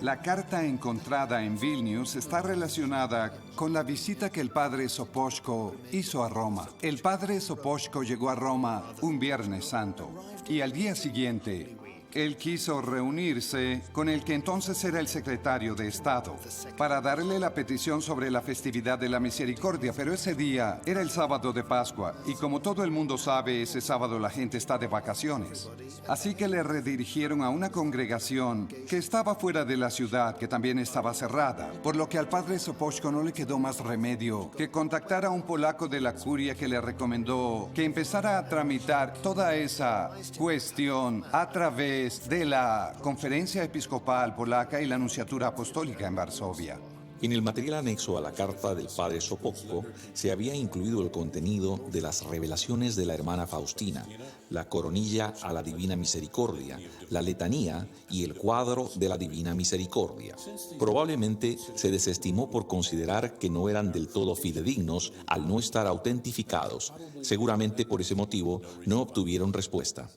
Speaker 16: La carta encontrada en Vilnius está relacionada con la visita que el padre Sopoćko hizo a Roma. El padre Sopoćko llegó a Roma un Viernes Santo y al día siguiente él quiso reunirse con el que entonces era el secretario de Estado para darle la petición sobre la festividad de la misericordia, pero ese día era el sábado de Pascua y como todo el mundo sabe, ese sábado la gente está de vacaciones. Así que le redirigieron a una congregación que estaba fuera de la ciudad, que también estaba cerrada, por lo que al padre Sopoćko no le quedó más remedio que contactar a un polaco de la curia que le recomendó que empezara a tramitar toda esa cuestión a través de la Conferencia Episcopal Polaca y la Nunciatura Apostólica en Varsovia.
Speaker 6: En el material anexo a la carta del padre Sopoćko se había incluido el contenido de las revelaciones de la hermana Faustina, la coronilla a la Divina Misericordia, la letanía y el cuadro de la Divina Misericordia. Probablemente se desestimó por considerar que no eran del todo fidedignos al no estar autentificados. Seguramente por ese motivo no obtuvieron respuesta.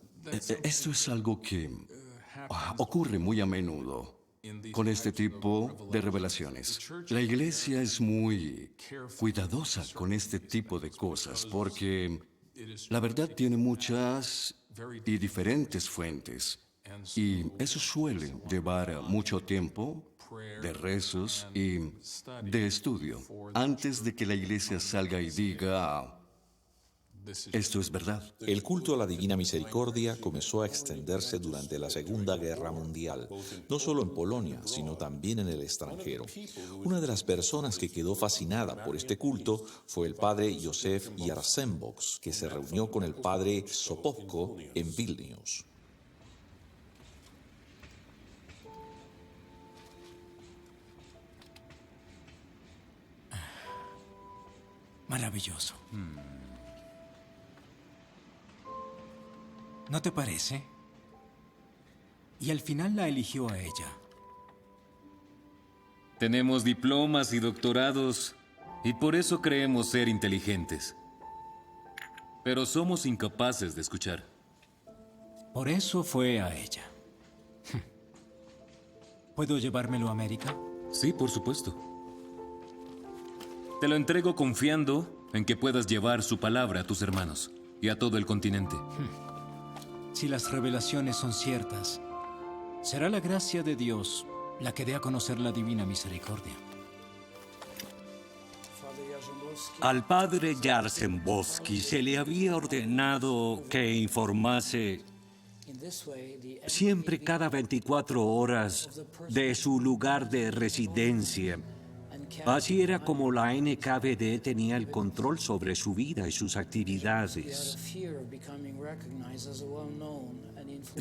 Speaker 11: Esto es algo que ocurre muy a menudo con este tipo de revelaciones. La iglesia es muy cuidadosa con este tipo de cosas porque la verdad tiene muchas y diferentes fuentes y eso suele llevar mucho tiempo de rezos y de estudio antes de que la iglesia salga y diga: esto es verdad.
Speaker 6: El culto a la Divina Misericordia comenzó a extenderse durante la Segunda Guerra Mundial, no solo en Polonia, sino también en el extranjero. Una de las personas que quedó fascinada por este culto fue el padre Józef Jarsenboks, que se reunió con el padre Sopoćko en Vilnius.
Speaker 17: Maravilloso. ¿No te parece? Y al final la eligió a ella.
Speaker 10: Tenemos diplomas y doctorados y por eso creemos ser inteligentes. Pero somos incapaces de escuchar.
Speaker 17: Por eso fue a ella. ¿Puedo llevármelo a América?
Speaker 10: Sí, por supuesto. Te lo entrego confiando en que puedas llevar su palabra a tus hermanos y a todo el continente.
Speaker 17: Si las revelaciones son ciertas, será la gracia de Dios la que dé a conocer la Divina Misericordia.
Speaker 18: Al padre Jarsenboski se le había ordenado que informase siempre cada 24 horas de su lugar de residencia. Así era como la NKVD tenía el control sobre su vida y sus actividades.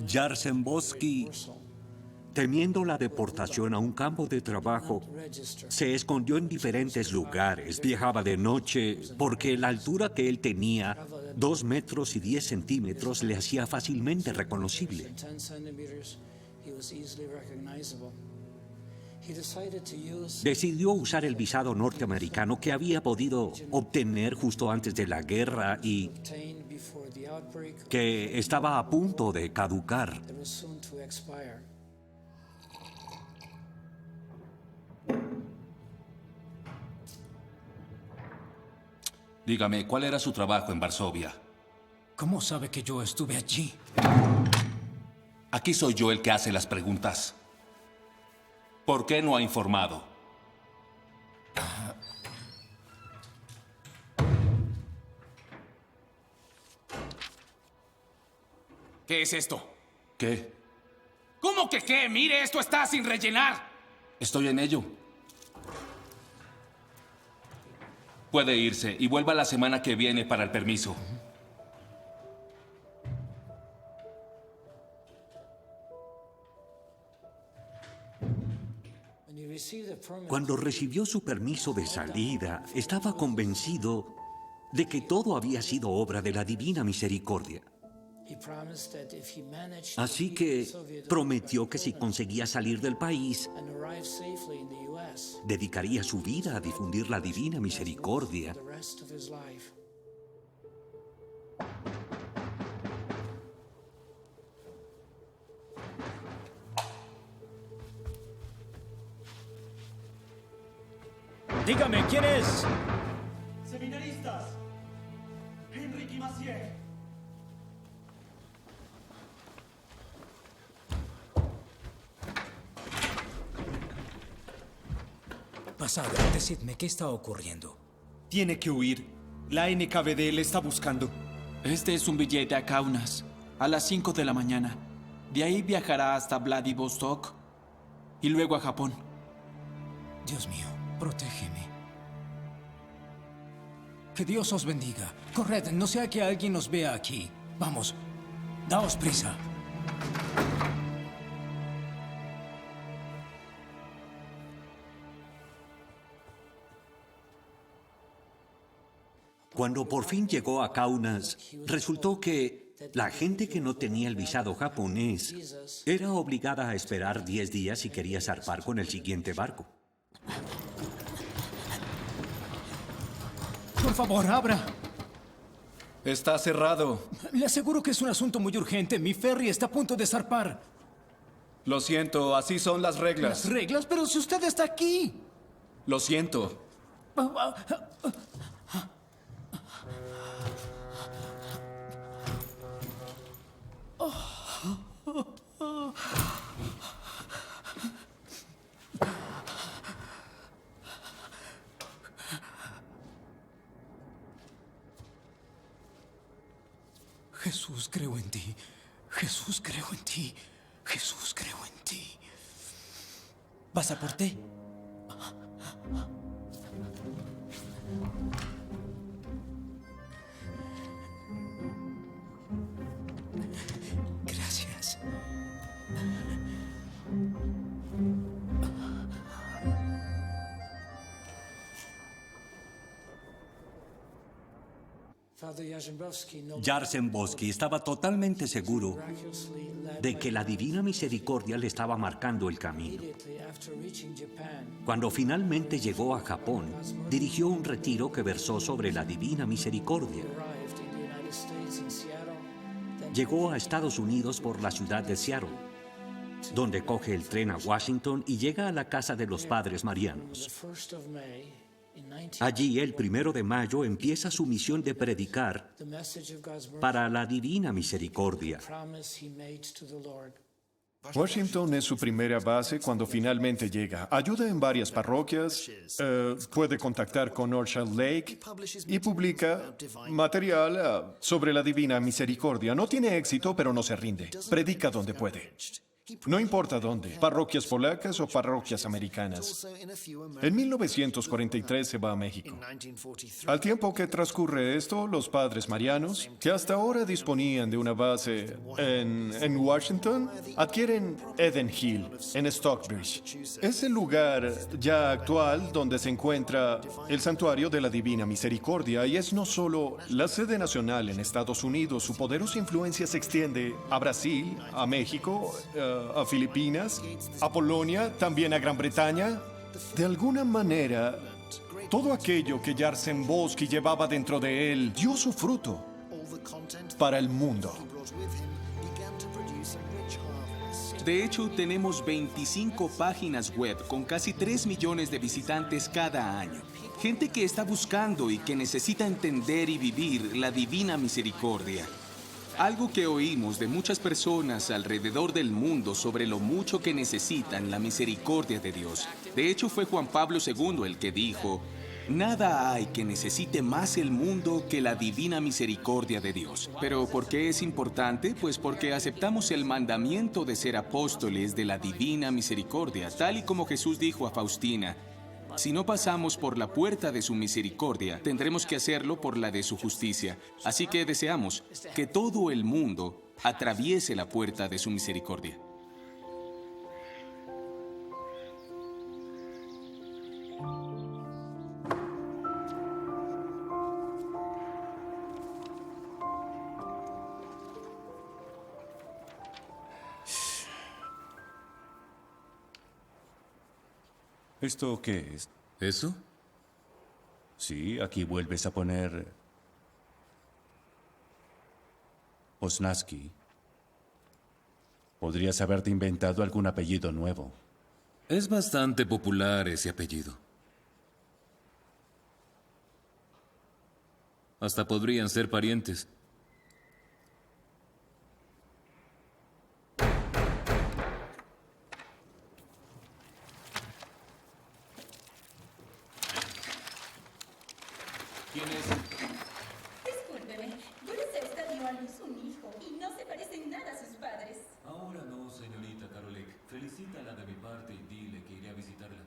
Speaker 18: Jarsenboski, temiendo la deportación a un campo de trabajo, se escondió en diferentes lugares, viajaba de noche, porque la altura que él tenía, 2 metros y 10 centímetros, le hacía fácilmente reconocible. Decidió usar el visado norteamericano que había podido obtener justo antes de la guerra y que estaba a punto de caducar.
Speaker 19: Dígame, ¿cuál era su trabajo en Varsovia?
Speaker 17: ¿Cómo sabe que yo estuve allí?
Speaker 19: Aquí soy yo el que hace las preguntas. ¿Por qué no ha informado?
Speaker 20: ¿Qué es esto?
Speaker 19: ¿Qué?
Speaker 20: ¿Cómo que qué? Mire, esto está sin rellenar.
Speaker 19: Estoy en ello. Puede irse y vuelva la semana que viene para el permiso.
Speaker 18: Cuando recibió su permiso de salida, estaba convencido de que todo había sido obra de la Divina Misericordia. Así que prometió que si conseguía salir del país, dedicaría su vida a difundir la divina misericordia.
Speaker 21: Dígame, ¿quién es?
Speaker 22: Seminaristas. Henrique Macier.
Speaker 21: Pasad, decidme, ¿qué está ocurriendo?
Speaker 23: Tiene que huir. La NKVD le está buscando.
Speaker 20: Este es un billete a Kaunas, a las 5 de la mañana. De ahí viajará hasta Vladivostok y luego a Japón.
Speaker 21: Dios mío, protégeme. Que Dios os bendiga. Corred, no sea que alguien nos vea aquí. Vamos, daos prisa.
Speaker 18: Cuando por fin llegó a Kaunas, resultó que la gente que no tenía el visado japonés era obligada a esperar 10 días si quería zarpar con el siguiente barco.
Speaker 21: Por favor, abra.
Speaker 23: Está cerrado.
Speaker 21: Le aseguro que es un asunto muy urgente. Mi ferry está a punto de zarpar.
Speaker 23: Lo siento, así son las reglas.
Speaker 21: ¿Las reglas? Pero si usted está aquí.
Speaker 23: Lo siento.
Speaker 21: Jesús, creo en ti. Jesús, creo en ti. Jesús, creo en ti.
Speaker 23: ¿Pasaporte?
Speaker 21: Gracias.
Speaker 18: Jarzembowski estaba totalmente seguro de que la divina misericordia le estaba marcando el camino. Cuando finalmente llegó a Japón, dirigió un retiro que versó sobre la divina misericordia. Llegó a Estados Unidos por la ciudad de Seattle, donde coge el tren a Washington y llega a la casa de los padres marianos. Allí, el 1 de mayo, empieza su misión de predicar para la divina misericordia.
Speaker 9: Washington es su primera base cuando finalmente llega. Ayuda en varias parroquias, puede contactar con Orchard Lake y publica material sobre la divina misericordia. No tiene éxito, pero no se rinde. Predica donde puede. No importa dónde, parroquias polacas o parroquias americanas. En 1943 se va a México. Al tiempo que transcurre esto, los padres marianos, que hasta ahora disponían de una base en Washington, adquieren Eden Hill, en Stockbridge. Es el lugar ya actual donde se encuentra el Santuario de la Divina Misericordia, y es no solo la sede nacional en Estados Unidos, su poderosa influencia se extiende a Brasil, a México, a Filipinas, a Polonia, también a Gran Bretaña. De alguna manera, todo aquello que Jarzembowski llevaba dentro de él dio su fruto para el mundo.
Speaker 20: De hecho, tenemos 25 páginas web con casi 3 millones de visitantes cada año. Gente que está buscando y que necesita entender y vivir la divina misericordia. Algo que oímos de muchas personas alrededor del mundo sobre lo mucho que necesitan la misericordia de Dios. De hecho, fue Juan Pablo II el que dijo: nada hay que necesite más el mundo que la divina misericordia de Dios. ¿Pero por qué es importante? Pues porque aceptamos el mandamiento de ser apóstoles de la divina misericordia, tal y como Jesús dijo a Faustina: si no pasamos por la puerta de su misericordia, tendremos que hacerlo por la de su justicia. Así que deseamos que todo el mundo atraviese la puerta de su misericordia.
Speaker 12: ¿Esto qué es?
Speaker 10: ¿Eso?
Speaker 12: Sí, aquí vuelves a poner Osnaski. Podrías haberte inventado algún apellido nuevo.
Speaker 10: Es bastante popular ese apellido. Hasta podrían ser parientes. ¿Quién es?
Speaker 1: Discúlpeme, Gurusev dio a luz un hijo y no se parecen nada a sus padres.
Speaker 10: Ahora no, señorita Karolek. Felicítala de mi parte y dile que iré a visitarla.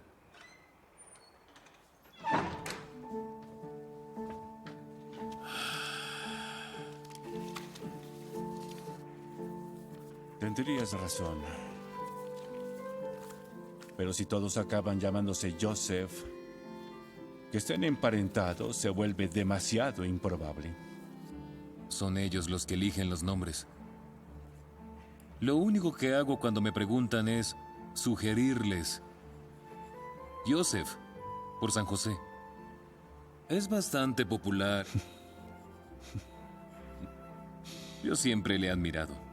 Speaker 12: Tendrías razón. Pero si todos acaban llamándose Joseph, que estén emparentados se vuelve demasiado improbable.
Speaker 10: Son ellos los que eligen los nombres. Lo único que hago cuando me preguntan es sugerirles. Joseph, por San José. Es bastante popular. Yo siempre le he admirado.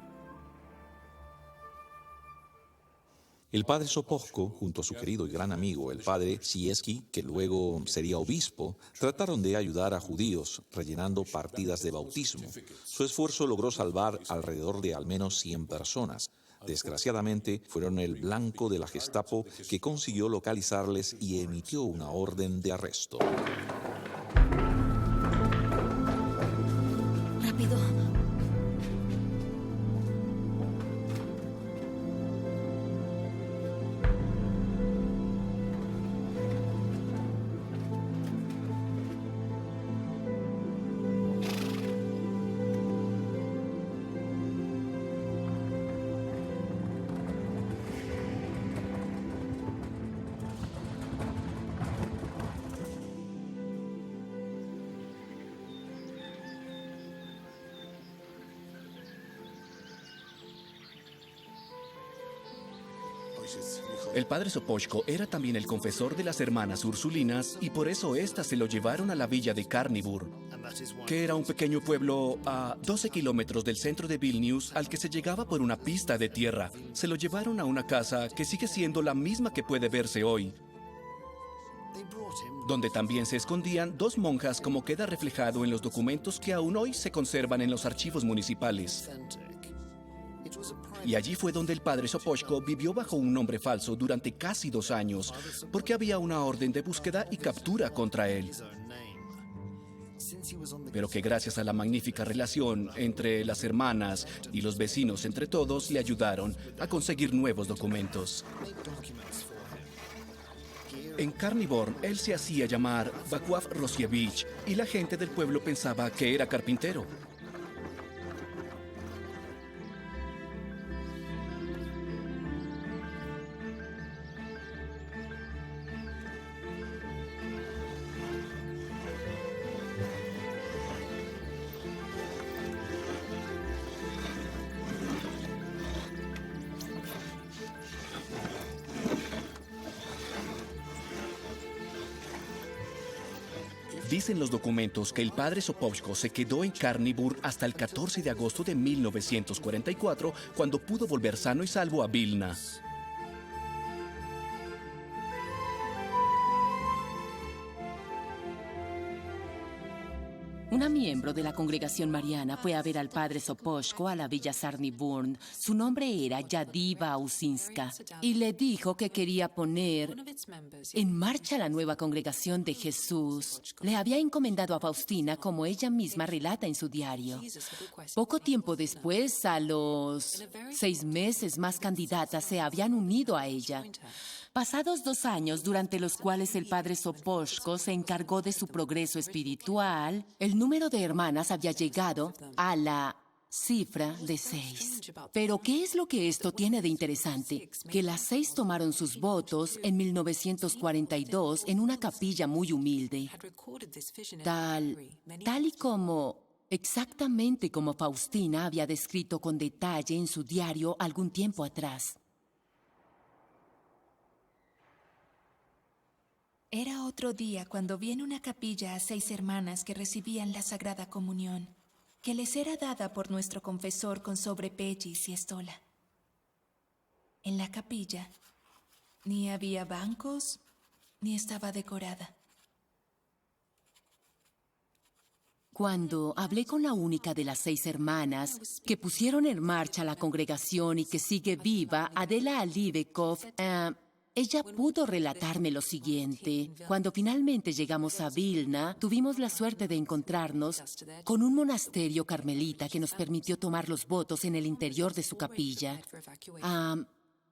Speaker 6: El padre Sopocko, junto a su querido y gran amigo, el padre Sieski, que luego sería obispo, trataron de ayudar a judíos, rellenando partidas de bautismo. Su esfuerzo logró salvar alrededor de al menos 100 personas. Desgraciadamente, fueron el blanco de la Gestapo, que consiguió localizarles y emitió una orden de arresto.
Speaker 1: Rápido.
Speaker 2: El padre Sopocko era también el confesor de las hermanas Ursulinas y por eso éstas se lo llevaron a la villa de Karnivor, que era un pequeño pueblo a 12 kilómetros del centro de Vilnius al que se llegaba por una pista de tierra. Se lo llevaron a una casa que sigue siendo la misma que puede verse hoy, donde también se escondían 2 monjas, como queda reflejado en los documentos que aún hoy se conservan en los archivos municipales. Y allí fue donde el padre Sopocko vivió bajo un nombre falso durante casi 2 años, porque había una orden de búsqueda y captura contra él. Pero que gracias a la magnífica relación entre las hermanas y los vecinos entre todos, le ayudaron a conseguir nuevos documentos. En Karnivor, él se hacía llamar Vakuav Rosievich y la gente del pueblo pensaba que era carpintero. Dicen los documentos que el padre Sopocko se quedó en Karnivor hasta el 14 de agosto de 1944, cuando pudo volver sano y salvo a Vilna.
Speaker 8: Una miembro de la congregación mariana fue a ver al padre Sopocko a la villa Sarniburn. Su nombre era Yadiva Usinska y le dijo que quería poner en marcha la nueva congregación de Jesús. Le había encomendado a Faustina, como ella misma relata en su diario. Poco tiempo después, a los 6 meses, más candidatas se habían unido a ella. Pasados 2 años, durante los cuales el padre Sopocko se encargó de su progreso espiritual, el número de hermanas había llegado a la cifra de 6. Pero, ¿qué es lo que esto tiene de interesante? Que las 6 tomaron sus votos en 1942 en una capilla muy humilde. Tal y como, exactamente como Faustina había descrito con detalle en su diario algún tiempo atrás.
Speaker 3: Era otro día cuando vi en una capilla a 6 hermanas que recibían la Sagrada Comunión, que les era dada por nuestro confesor con sobrepellis y estola. En la capilla ni había bancos, ni estaba decorada.
Speaker 8: Cuando hablé con la única de las 6 hermanas que pusieron en marcha la congregación y que sigue viva, Adela Alibekov, ella pudo relatarme lo siguiente. Cuando finalmente llegamos a Vilna, tuvimos la suerte de encontrarnos con un monasterio carmelita que nos permitió tomar los votos en el interior de su capilla.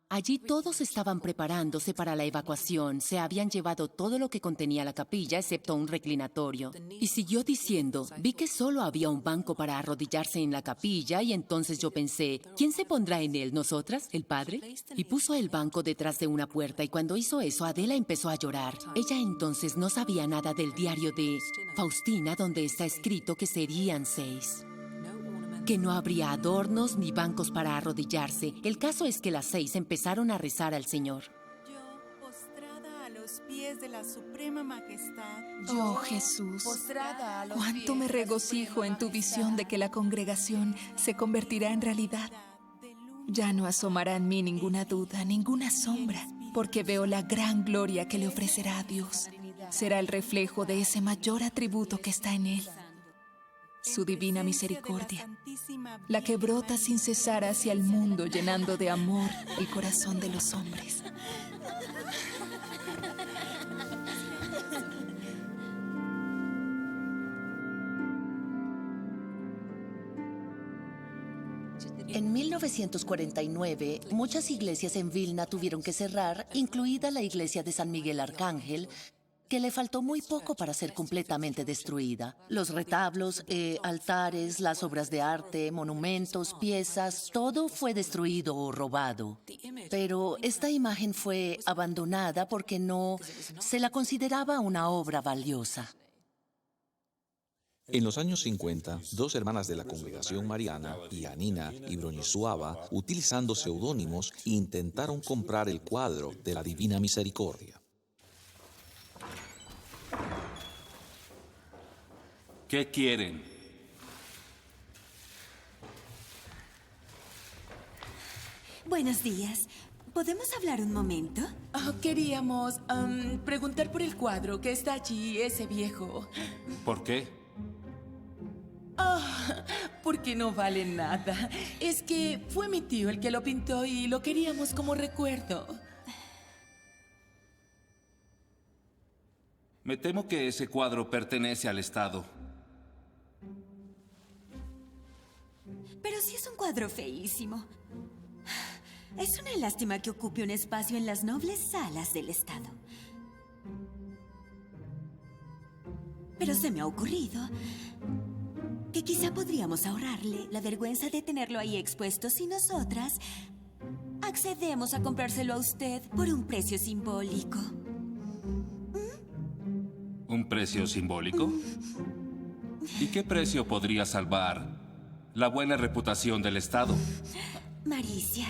Speaker 8: Allí todos estaban preparándose para la evacuación. Se habían llevado todo lo que contenía la capilla, excepto un reclinatorio. Y siguió diciendo, vi que solo había un banco para arrodillarse en la capilla y entonces yo pensé, ¿quién se pondrá en él? ¿Nosotras? ¿El padre? Y puso el banco detrás de una puerta y cuando hizo eso, Adela empezó a llorar. Ella entonces no sabía nada del diario de Faustina, donde está escrito que serían 6. Que no habría adornos ni bancos para arrodillarse. El caso es que las 6 empezaron a rezar al Señor.
Speaker 15: Yo, postrada a los pies de la Suprema Majestad.
Speaker 3: Oh Jesús, cuánto me regocijo en tu visión de que la congregación se convertirá en realidad. Ya no asomará en mí ninguna duda, ninguna sombra, porque veo la gran gloria que le ofrecerá a Dios. Será el reflejo de ese mayor atributo que está en Él. Su divina misericordia, la que brota sin cesar hacia el mundo, llenando de amor el corazón de los hombres.
Speaker 4: En 1949, muchas iglesias en Vilna tuvieron que cerrar, incluida la iglesia de San Miguel Arcángel, que le faltó muy poco para ser completamente destruida. Los retablos, altares, las obras de arte, monumentos, piezas, todo fue destruido o robado. Pero esta imagen fue abandonada porque no se la consideraba una obra valiosa.
Speaker 6: En los años 50, 2 hermanas de la congregación mariana, Yanina y Bronisława, utilizando seudónimos, intentaron comprar el cuadro de la Divina Misericordia.
Speaker 19: ¿Qué quieren?
Speaker 5: Buenos días. ¿Podemos hablar un momento?
Speaker 7: Queríamos preguntar por el cuadro que está allí, ese viejo.
Speaker 19: ¿Por qué?
Speaker 7: Porque no vale nada. Es que fue mi tío el que lo pintó y lo queríamos como recuerdo.
Speaker 19: Me temo que ese cuadro pertenece al Estado.
Speaker 5: Pero sí es un cuadro feísimo. Es una lástima que ocupe un espacio en las nobles salas del Estado. Pero se me ha ocurrido que quizá podríamos ahorrarle la vergüenza de tenerlo ahí expuesto si nosotras accedemos a comprárselo a usted por un precio simbólico.
Speaker 19: ¿Un precio simbólico? ¿Y qué precio podría salvar la buena reputación del Estado?
Speaker 5: Maricia.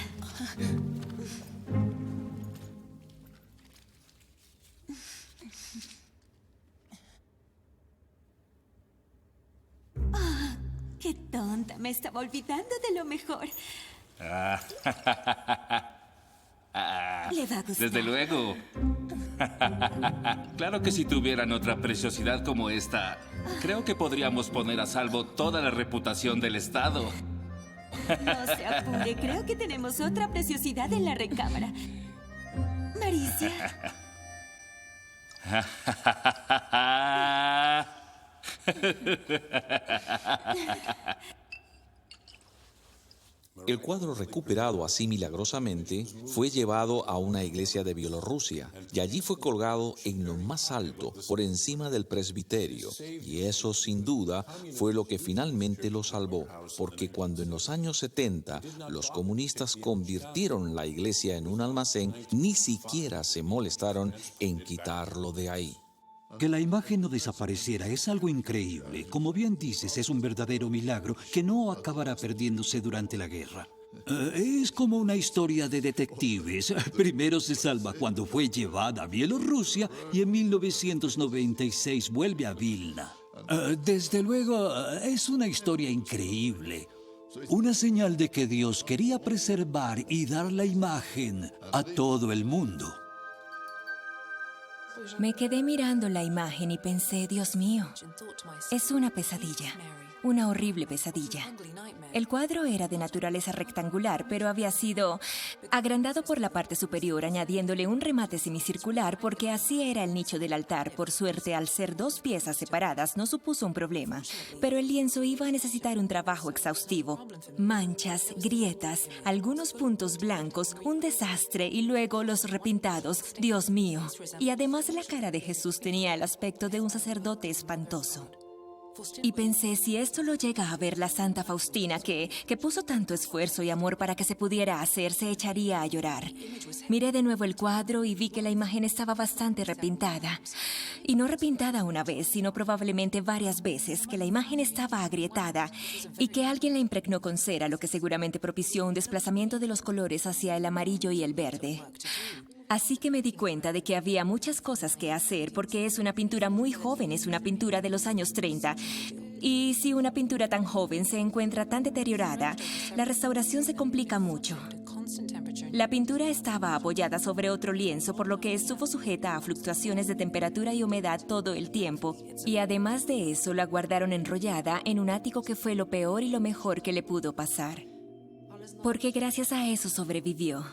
Speaker 5: Qué tonta, me estaba olvidando de lo mejor. Le va a gustar.
Speaker 19: Desde luego. Claro que si tuvieran otra preciosidad como esta, creo que podríamos poner a salvo toda la reputación del Estado.
Speaker 5: No se apure, creo que tenemos otra preciosidad en la recámara. Maricia.
Speaker 6: El cuadro recuperado así milagrosamente fue llevado a una iglesia de Bielorrusia y allí fue colgado en lo más alto, por encima del presbiterio. Y eso, sin duda, fue lo que finalmente lo salvó, porque cuando en los años 70 los comunistas convirtieron la iglesia en un almacén, ni siquiera se molestaron en quitarlo de ahí.
Speaker 18: Que la imagen no desapareciera es algo increíble. Como bien dices, es un verdadero milagro que no acabará perdiéndose durante la guerra.
Speaker 13: Es como una historia de detectives. Primero se salva cuando fue llevada a Bielorrusia y en 1996 vuelve a Vilna. Desde luego, es una historia increíble. Una señal de que Dios quería preservar y dar la imagen a todo el mundo.
Speaker 14: Me quedé mirando la imagen y pensé, Dios mío, es una pesadilla, una horrible pesadilla. El cuadro era de naturaleza rectangular, pero había sido agrandado por la parte superior, añadiéndole un remate semicircular porque así era el nicho del altar. Por suerte, al ser dos piezas separadas, no supuso un problema. Pero el lienzo iba a necesitar un trabajo exhaustivo. Manchas, grietas, algunos puntos blancos, un desastre y luego los repintados. Dios mío. Y además la cara de Jesús tenía el aspecto de un sacerdote espantoso. Y pensé, si esto lo llega a ver la Santa Faustina, que puso tanto esfuerzo y amor para que se pudiera hacer, se echaría a llorar. Miré de nuevo el cuadro y vi que la imagen estaba bastante repintada. Y no repintada una vez, sino probablemente varias veces, que la imagen estaba agrietada y que alguien la impregnó con cera, lo que seguramente propició un desplazamiento de los colores hacia el amarillo y el verde. Así que me di cuenta de que había muchas cosas que hacer porque es una pintura muy joven, es una pintura de los años 30. Y si una pintura tan joven se encuentra tan deteriorada, la restauración se complica mucho. La pintura estaba apoyada sobre otro lienzo, por lo que estuvo sujeta a fluctuaciones de temperatura y humedad todo el tiempo. Y además de eso, la guardaron enrollada en un ático que fue lo peor y lo mejor que le pudo pasar. Porque gracias a eso sobrevivió.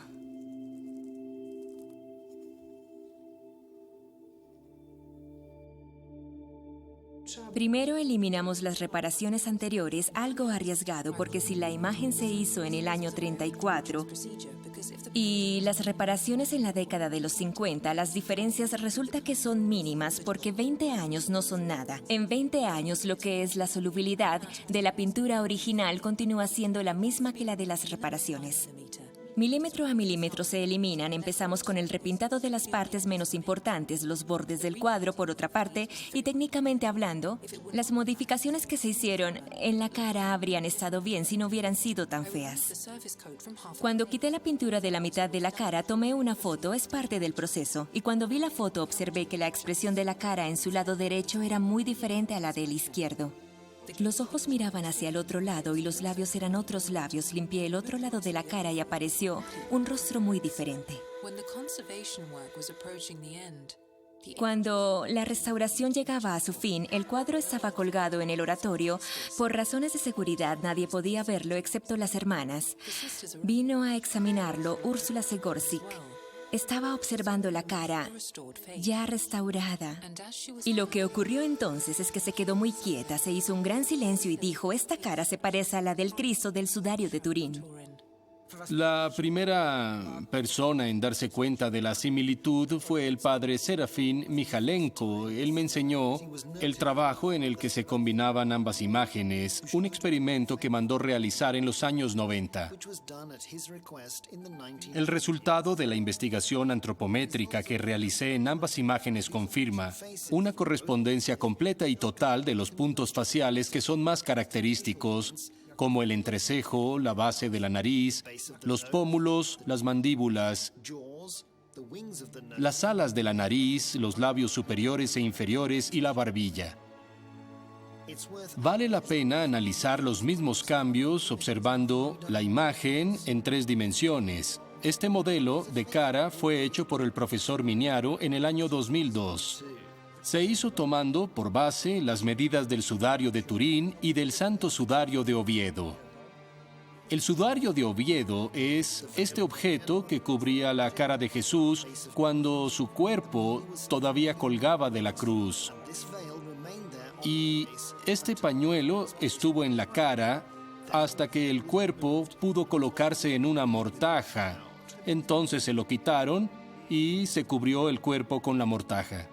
Speaker 14: Primero eliminamos las reparaciones anteriores, algo arriesgado porque si la imagen se hizo en el año 34 y las reparaciones en la década de los 50, las diferencias resulta que son mínimas porque 20 años no son nada. En 20 años lo que es la solubilidad de la pintura original continúa siendo la misma que la de las reparaciones. Milímetro a milímetro se eliminan. Empezamos con el repintado de las partes menos importantes, los bordes del cuadro, por otra parte, y técnicamente hablando, las modificaciones que se hicieron en la cara habrían estado bien si no hubieran sido tan feas. Cuando quité la pintura de la mitad de la cara, tomé una foto, es parte del proceso, y cuando vi la foto observé que la expresión de la cara en su lado derecho era muy diferente a la del izquierdo. Los ojos miraban hacia el otro lado y los labios eran otros labios. Limpié el otro lado de la cara y apareció un rostro muy diferente. Cuando la restauración llegaba a su fin, el cuadro estaba colgado en el oratorio. Por razones de seguridad, nadie podía verlo excepto las hermanas. Vino a examinarlo Úrsula Segorczyk. Estaba observando la cara, ya restaurada. Y lo que ocurrió entonces es que se quedó muy quieta, se hizo un gran silencio y dijo, esta cara se parece a la del Cristo del sudario de Turín.
Speaker 12: La primera persona en darse cuenta de la similitud fue el padre Serafín Mijalenko. Él me enseñó el trabajo en el que se combinaban ambas imágenes, un experimento que mandó realizar en los años 90. El resultado de la investigación antropométrica que realicé en ambas imágenes confirma una correspondencia completa y total de los puntos faciales que son más característicos, como el entrecejo, la base de la nariz, los pómulos, las mandíbulas, las alas de la nariz, los labios superiores e inferiores y la barbilla. Vale la pena analizar los mismos cambios observando la imagen en 3 dimensiones. Este modelo de cara fue hecho por el profesor Miniaro en el año 2002. Se hizo tomando por base las medidas del sudario de Turín y del Santo Sudario de Oviedo. El sudario de Oviedo es este objeto que cubría la cara de Jesús cuando su cuerpo todavía colgaba de la cruz. Y este pañuelo estuvo en la cara hasta que el cuerpo pudo colocarse en una mortaja. Entonces se lo quitaron y se cubrió el cuerpo con la mortaja.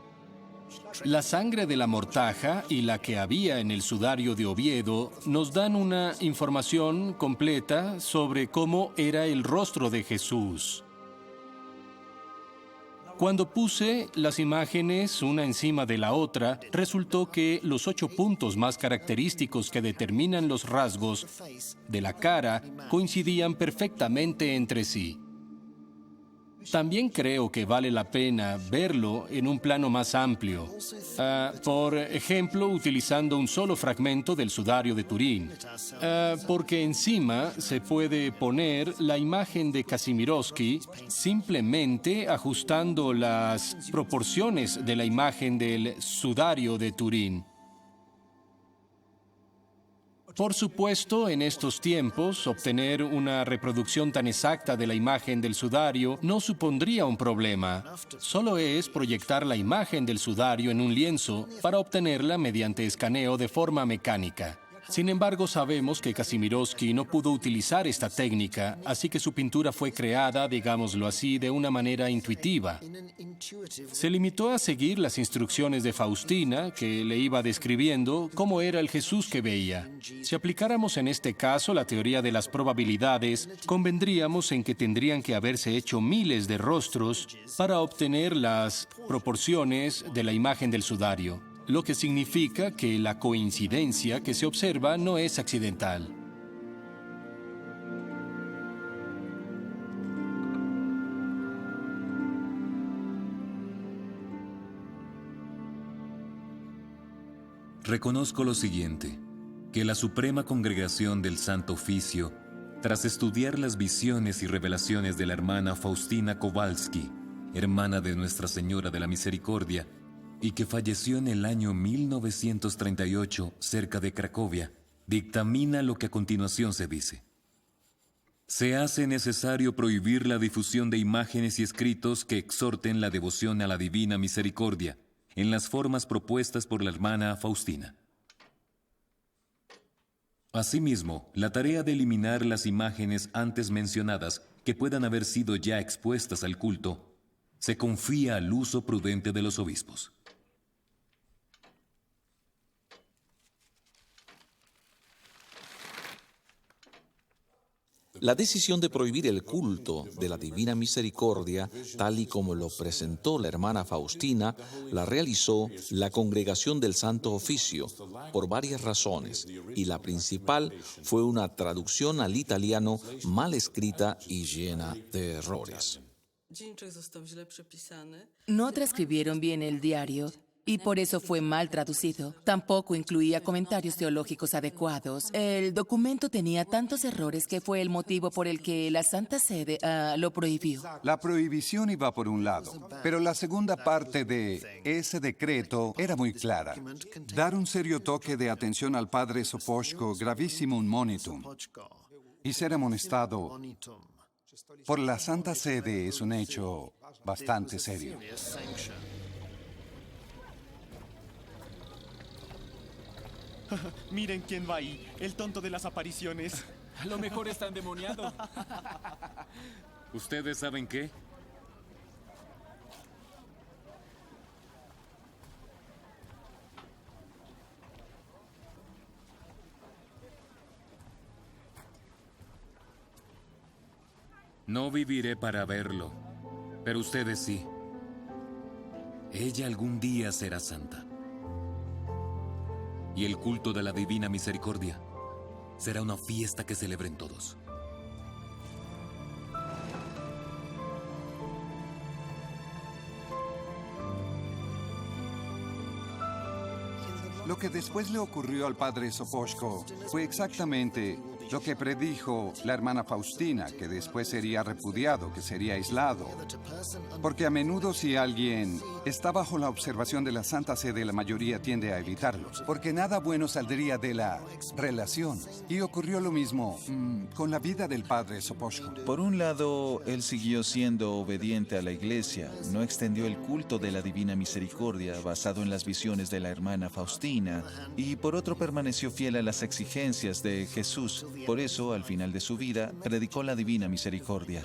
Speaker 12: La sangre de la mortaja y la que había en el sudario de Oviedo nos dan una información completa sobre cómo era el rostro de Jesús.
Speaker 11: Cuando puse las imágenes una encima de la otra, resultó que los 8 puntos más característicos que determinan los rasgos de la cara coincidían perfectamente entre sí. También creo que vale la pena verlo en un plano más amplio. Por ejemplo, utilizando un solo fragmento del sudario de Turín. Porque encima se puede poner la imagen de Kazimierowski simplemente ajustando las proporciones de la imagen del sudario de Turín. Por supuesto, en estos tiempos, obtener una reproducción tan exacta de la imagen del sudario no supondría un problema. Solo es proyectar la imagen del sudario en un lienzo para obtenerla mediante escaneo de forma mecánica. Sin embargo, sabemos que Kazimierowski no pudo utilizar esta técnica, así que su pintura fue creada, digámoslo así, de una manera intuitiva. Se limitó a seguir las instrucciones de Faustina, que le iba describiendo cómo era el Jesús que veía. Si aplicáramos en este caso la teoría de las probabilidades, convendríamos en que tendrían que haberse hecho miles de rostros para obtener las proporciones de la imagen del sudario, lo que significa que la coincidencia que se observa no es accidental.
Speaker 10: Reconozco lo siguiente, que la Suprema Congregación del Santo Oficio, tras estudiar las visiones y revelaciones de la hermana Faustina Kowalski, hermana de Nuestra Señora de la Misericordia, y que falleció en el año 1938 cerca de Cracovia, dictamina lo que a continuación se dice. Se hace necesario prohibir la difusión de imágenes y escritos que exhorten la devoción a la Divina Misericordia, en las formas propuestas por la hermana Faustina. Asimismo, la tarea de eliminar las imágenes antes mencionadas que puedan haber sido ya expuestas al culto, se confía al uso prudente de los obispos.
Speaker 6: La decisión de prohibir el culto de la Divina Misericordia, tal y como lo presentó la hermana Faustina, la realizó la Congregación del Santo Oficio por varias razones, y la principal fue una traducción al italiano mal escrita y llena de errores.
Speaker 8: No transcribieron bien el diario y por eso fue mal traducido. Tampoco incluía comentarios teológicos adecuados. El documento tenía tantos errores que fue el motivo por el que la Santa Sede lo prohibió.
Speaker 16: La prohibición iba por un lado, pero la segunda parte de ese decreto era muy clara. Dar un serio toque de atención al padre Sopoćko gravissimum monitum y ser amonestado por la Santa Sede es un hecho bastante serio.
Speaker 22: Miren quién va ahí, el tonto de las apariciones.
Speaker 17: A lo mejor está endemoniado.
Speaker 10: ¿Ustedes saben qué? No viviré para verlo, pero ustedes sí. Ella algún día será santa. Y el culto de la Divina Misericordia será una fiesta que celebren todos.
Speaker 16: Lo que después le ocurrió al padre Sopoćko fue exactamente lo que predijo la hermana Faustina, que después sería repudiado, que sería aislado. Porque a menudo si alguien está bajo la observación de la Santa Sede, la mayoría tiende a evitarlo, porque nada bueno saldría de la relación. Y ocurrió lo mismo con la vida del padre Sopoćko.
Speaker 24: Por un lado, él siguió siendo obediente a la Iglesia, no extendió el culto de la Divina Misericordia basado en las visiones de la hermana Faustina, y por otro permaneció fiel a las exigencias de Jesús. Por eso, al final de su vida, predicó la Divina Misericordia.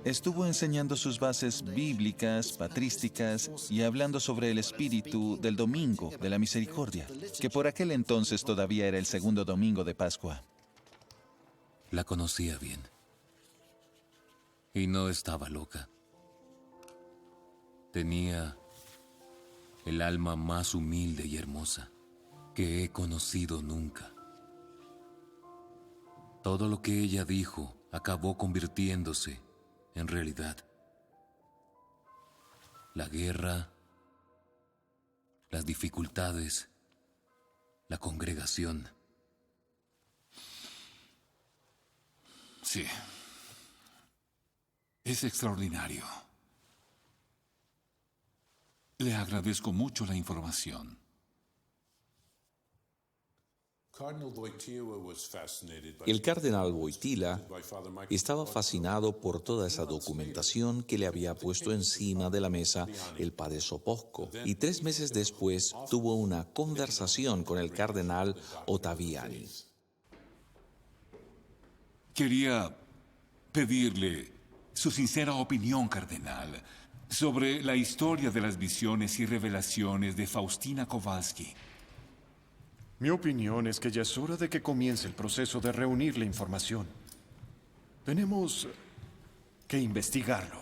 Speaker 24: Estuvo enseñando sus bases bíblicas, patrísticas y hablando sobre el espíritu del domingo de la misericordia, que por aquel entonces todavía era el segundo domingo de Pascua.
Speaker 10: La conocía bien. Y no estaba loca. Tenía el alma más humilde y hermosa que he conocido nunca. Todo lo que ella dijo acabó convirtiéndose en realidad. La guerra, las dificultades, la congregación.
Speaker 9: Sí. Es extraordinario. Le agradezco mucho la información.
Speaker 6: El cardenal Wojtyla estaba fascinado por toda esa documentación que le había puesto encima de la mesa el padre Sopoćko, y 3 meses después tuvo una conversación con el cardenal Ottaviani.
Speaker 9: Quería pedirle su sincera opinión, cardenal, sobre la historia de las visiones y revelaciones de Faustina Kowalski.
Speaker 22: Mi opinión es que ya es hora de que comience el proceso de reunir la información. Tenemos que investigarlo.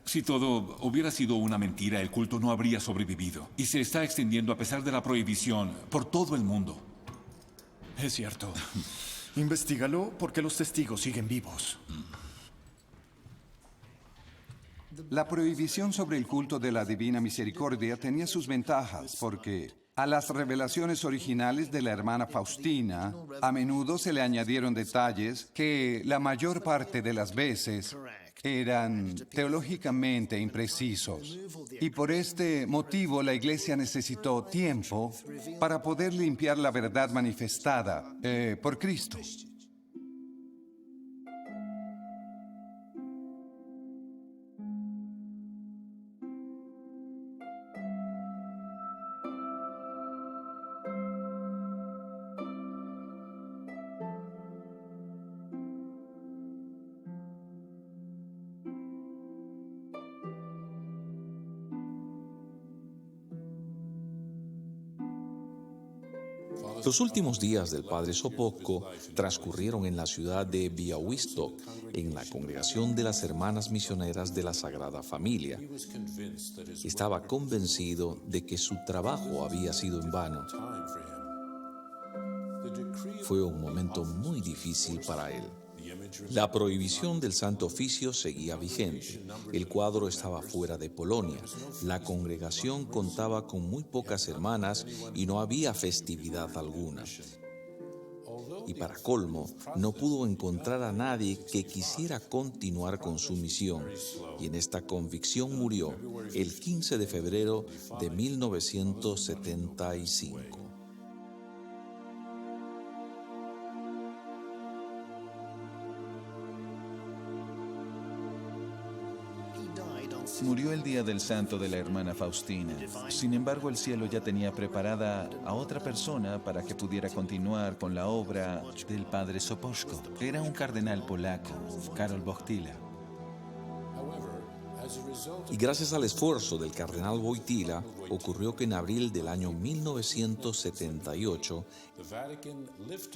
Speaker 9: Si todo hubiera sido una mentira, el culto no habría sobrevivido. Y se está extendiendo a pesar de la prohibición por todo el mundo.
Speaker 22: Es cierto. Investígalo porque los testigos siguen vivos.
Speaker 16: La prohibición sobre el culto de la Divina Misericordia tenía sus ventajas porque a las revelaciones originales de la hermana Faustina a menudo se le añadieron detalles que la mayor parte de las veces eran teológicamente imprecisos. Y por este motivo la Iglesia necesitó tiempo para poder limpiar la verdad manifestada por Cristo.
Speaker 6: Los últimos días del padre Sopoćko transcurrieron en la ciudad de Białystok, en la congregación de las Hermanas Misioneras de la Sagrada Familia. Estaba convencido de que su trabajo había sido en vano. Fue un momento muy difícil para él. La prohibición del Santo Oficio seguía vigente. El cuadro estaba fuera de Polonia. La congregación contaba con muy pocas hermanas y no había festividad alguna. Y para colmo, no pudo encontrar a nadie que quisiera continuar con su misión. Y en esta convicción murió el 15 de febrero de 1975.
Speaker 24: Murió el día del santo de la hermana Faustina. Sin embargo, el cielo ya tenía preparada a otra persona para que pudiera continuar con la obra del padre Sopoćko. Era un cardenal polaco, Karol Wojtyla.
Speaker 6: Y gracias al esfuerzo del cardenal Wojtyla, ocurrió que en abril del año 1978,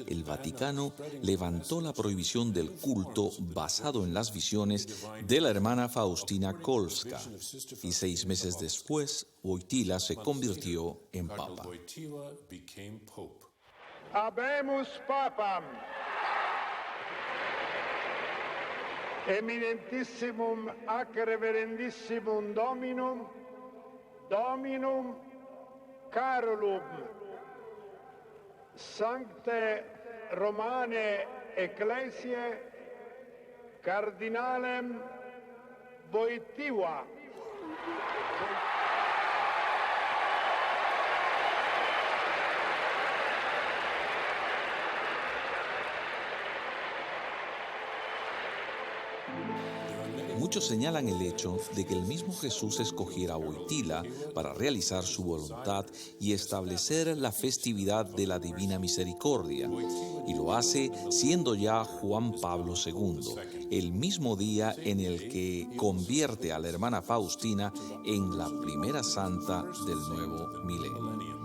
Speaker 6: el Vaticano levantó la prohibición del culto basado en las visiones de la hermana Faustina Kowalska. Y 6 meses después, Wojtyla se convirtió en papa.
Speaker 20: Habemus papam. Eminentissimum ac reverendissimum Dominum Carolum Sancte Romane Ecclesiae Cardinalem Wojtyła.
Speaker 6: Muchos señalan el hecho de que el mismo Jesús escogiera a Wojtyla para realizar su voluntad y establecer la festividad de la Divina Misericordia, y lo hace siendo ya Juan Pablo II, el mismo día en el que convierte a la hermana Faustina en la primera santa del nuevo milenio.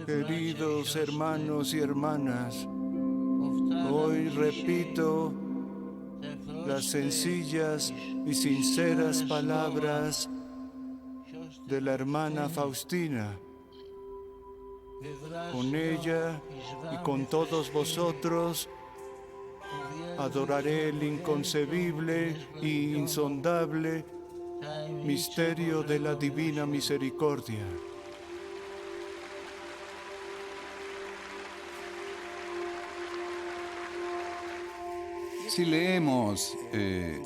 Speaker 20: Queridos hermanos y hermanas, hoy repito las sencillas y sinceras palabras de la hermana Faustina. Con ella y con todos vosotros adoraré el inconcebible e insondable misterio de la divina misericordia.
Speaker 16: Si leemos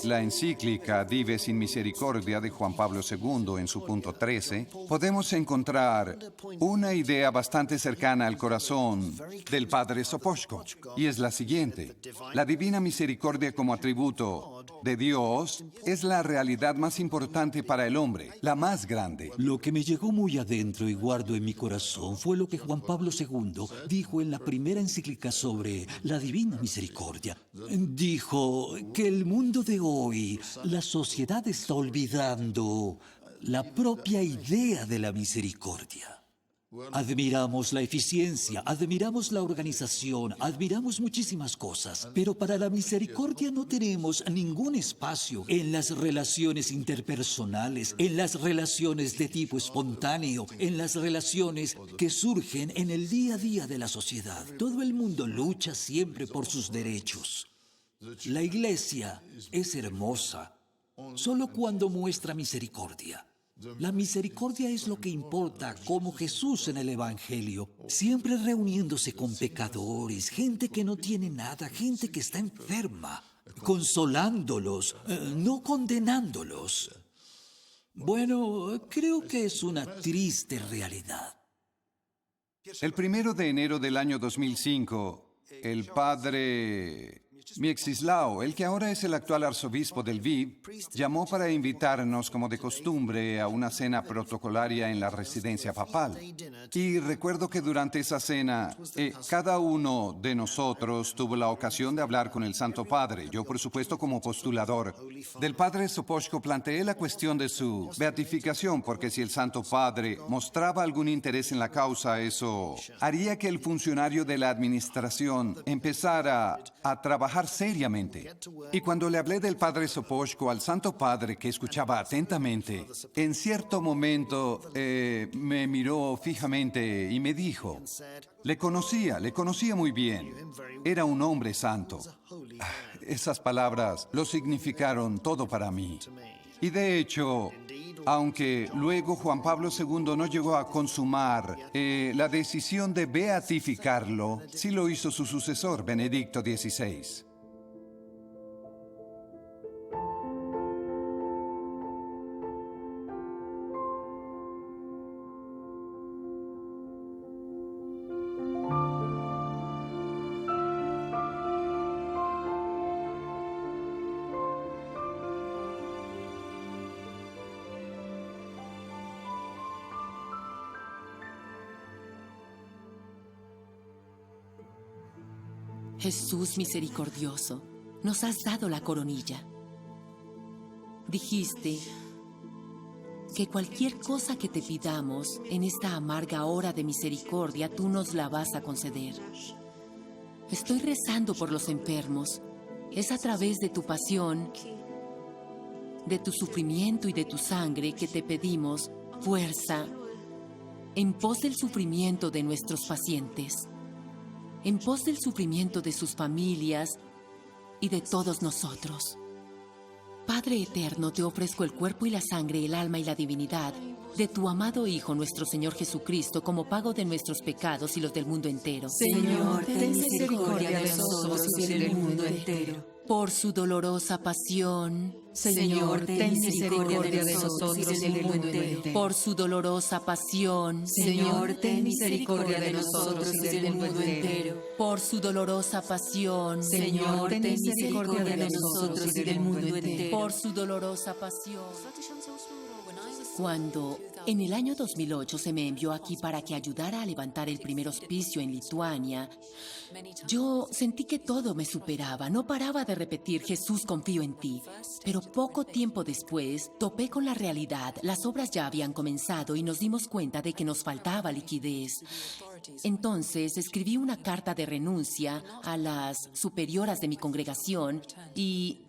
Speaker 16: la encíclica Dives in Misericordia de Juan Pablo II en su punto 13, podemos encontrar una idea bastante cercana al corazón del padre Sopoćko, y es la siguiente. La divina misericordia como atributo de Dios es la realidad más importante para el hombre, la más grande.
Speaker 13: Lo que me llegó muy adentro y guardo en mi corazón fue lo que Juan Pablo II dijo en la primera encíclica sobre la divina misericordia. Dijo que el mundo de hoy, la sociedad está olvidando la propia idea de la misericordia. Admiramos la eficiencia, admiramos la organización, admiramos muchísimas cosas, pero para la misericordia no tenemos ningún espacio en las relaciones interpersonales, en las relaciones de tipo espontáneo, en las relaciones que surgen en el día a día de la sociedad. Todo el mundo lucha siempre por sus derechos. La iglesia es hermosa solo cuando muestra misericordia. La misericordia es lo que importa, como Jesús en el Evangelio, siempre reuniéndose con pecadores, gente que no tiene nada, gente que está enferma, consolándolos, no condenándolos. Bueno, creo que es una triste realidad.
Speaker 16: El 1 de enero del año 2005, el padre Mieczysław, el que ahora es el actual arzobispo del Lviv, llamó para invitarnos, como de costumbre, a una cena protocolaria en la residencia papal. Y recuerdo que durante esa cena, cada uno de nosotros tuvo la ocasión de hablar con el Santo Padre. Yo, por supuesto, como postulador del padre Sopoćko, planteé la cuestión de su beatificación, porque si el Santo Padre mostraba algún interés en la causa, eso haría que el funcionario de la administración empezara a trabajar seriamente. Y cuando le hablé del padre Sopoćko al Santo Padre, que escuchaba atentamente, en cierto momento me miró fijamente y me dijo, le conocía muy bien, era un hombre santo. Esas palabras lo significaron todo para mí. Y de hecho, aunque luego Juan Pablo II no llegó a consumar la decisión de beatificarlo, sí lo hizo su sucesor, Benedicto XVI.
Speaker 8: Jesús misericordioso, nos has dado la coronilla. Dijiste que cualquier cosa que te pidamos en esta amarga hora de misericordia, tú nos la vas a conceder. Estoy rezando por los enfermos. Es a través de tu pasión, de tu sufrimiento y de tu sangre que te pedimos fuerza en pos del sufrimiento de nuestros pacientes, en pos del sufrimiento de sus familias y de todos nosotros. Padre eterno, te ofrezco el cuerpo y la sangre, el alma y la divinidad de tu amado Hijo, nuestro Señor Jesucristo, como pago de nuestros pecados y los del mundo entero.
Speaker 5: Señor, ten misericordia de nosotros y del mundo entero.
Speaker 8: Por su dolorosa pasión,
Speaker 5: Señor, ten misericordia de nosotros y del mundo entero.
Speaker 8: Por su dolorosa pasión,
Speaker 5: Señor, ten misericordia de nosotros y del mundo entero.
Speaker 8: Por su dolorosa pasión,
Speaker 5: Señor, ten misericordia de nosotros y del mundo entero.
Speaker 8: Por su dolorosa pasión. Cuando en el año 2008 se me envió aquí para que ayudara a levantar el primer hospicio en Lituania, yo sentí que todo me superaba. No paraba de repetir, Jesús, confío en ti. Pero poco tiempo después topé con la realidad. Las obras ya habían comenzado y nos dimos cuenta de que nos faltaba liquidez. Entonces escribí una carta de renuncia a las superioras de mi congregación y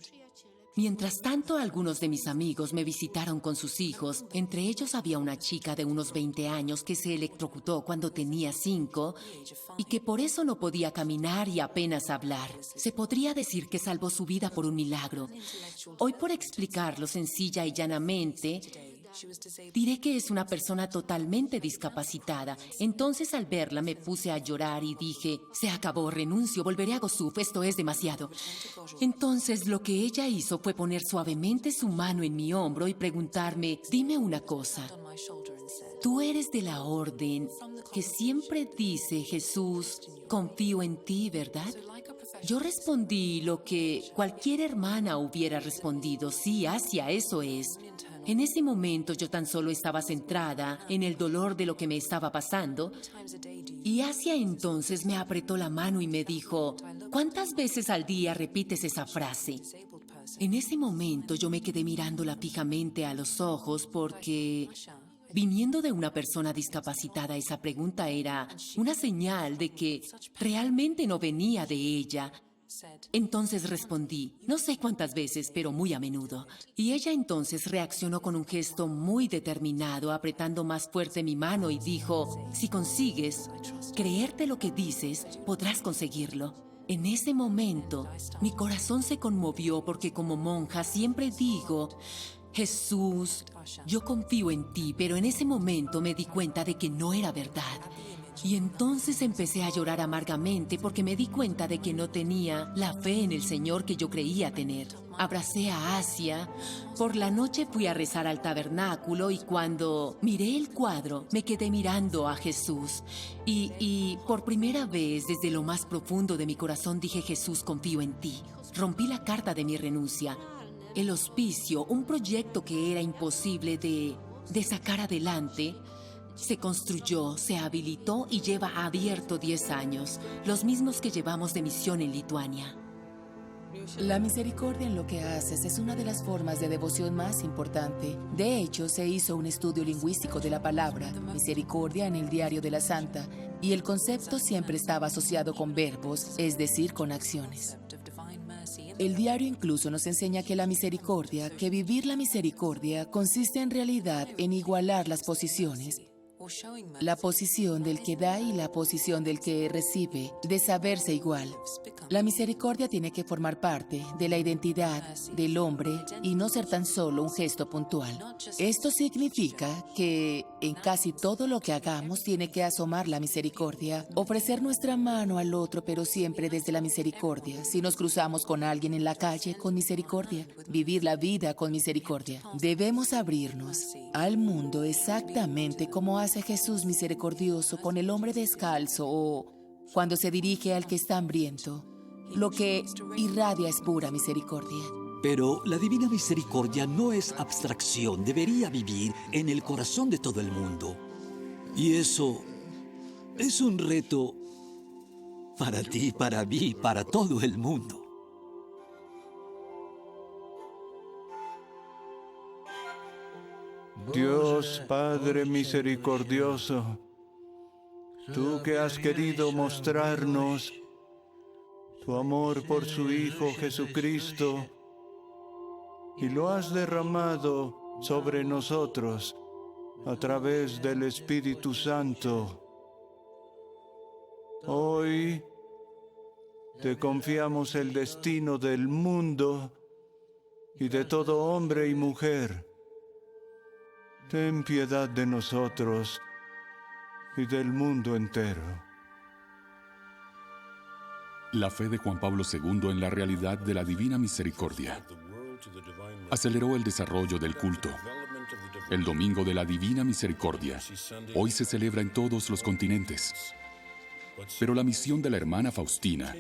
Speaker 8: Mientras tanto, algunos de mis amigos me visitaron con sus hijos. Entre ellos había una chica de unos 20 años que se electrocutó cuando tenía 5 y que por eso no podía caminar y apenas hablar. Se podría decir que salvó su vida por un milagro. Hoy, por explicarlo sencilla y llanamente, diré que es una persona totalmente discapacitada. Entonces, al verla, me puse a llorar y dije, se acabó, renuncio, volveré a Gosuf, esto es demasiado. Entonces, lo que ella hizo fue poner suavemente su mano en mi hombro y preguntarme, dime una cosa. Tú eres de la orden que siempre dice, Jesús, confío en ti, ¿verdad? Yo respondí lo que cualquier hermana hubiera respondido, sí, Asia, eso es. En ese momento yo tan solo estaba centrada en el dolor de lo que me estaba pasando y Asia entonces me apretó la mano y me dijo, ¿cuántas veces al día repites esa frase? En ese momento yo me quedé mirándola fijamente a los ojos porque, viniendo de una persona discapacitada, esa pregunta era una señal de que realmente no venía de ella. Entonces respondí, no sé cuántas veces, pero muy a menudo. Y ella entonces reaccionó con un gesto muy determinado, apretando más fuerte mi mano y dijo, si consigues creerte lo que dices, podrás conseguirlo. En ese momento, mi corazón se conmovió porque como monja siempre digo, Jesús, yo confío en ti, pero en ese momento me di cuenta de que no era verdad. Y entonces empecé a llorar amargamente porque me di cuenta de que no tenía la fe en el Señor que yo creía tener. Abracé a Asia. Por la noche fui a rezar al tabernáculo y cuando miré el cuadro me quedé mirando a Jesús. Y por primera vez desde lo más profundo de mi corazón dije, Jesús, confío en ti. Rompí la carta de mi renuncia. El hospicio, un proyecto que era imposible de sacar adelante, se construyó, se habilitó y lleva abierto 10 años, los mismos que llevamos de misión en Lituania.
Speaker 7: La misericordia en lo que haces es una de las formas de devoción más importante. De hecho, se hizo un estudio lingüístico de la palabra misericordia en el Diario de la Santa, y el concepto siempre estaba asociado con verbos, es decir, con acciones. El diario incluso nos enseña que la misericordia, que vivir la misericordia, consiste en realidad en igualar las posiciones. La posición del que da y la posición del que recibe, de saberse igual. La misericordia tiene que formar parte de la identidad del hombre y no ser tan solo un gesto puntual. Esto significa que en casi todo lo que hagamos tiene que asomar la misericordia, ofrecer nuestra mano al otro, pero siempre desde la misericordia. Si nos cruzamos con alguien en la calle, con misericordia. Vivir la vida con misericordia. Debemos abrirnos al mundo exactamente como hace Jesús misericordioso con el hombre descalzo o cuando se dirige al que está hambriento. Lo que irradia es pura misericordia.
Speaker 13: Pero la divina misericordia no es abstracción, debería vivir en el corazón de todo el mundo. Y eso es un reto para ti, para mí, para todo el mundo.
Speaker 20: Dios Padre misericordioso, tú que has querido mostrarnos tu amor por su Hijo Jesucristo y lo has derramado sobre nosotros a través del Espíritu Santo. Hoy te confiamos el destino del mundo y de todo hombre y mujer. Ten piedad de nosotros y del mundo entero.
Speaker 1: La fe de Juan Pablo II en la realidad de la Divina Misericordia aceleró el desarrollo del culto. El Domingo de la Divina Misericordia hoy se celebra en todos los continentes. Pero la misión de la hermana Faustina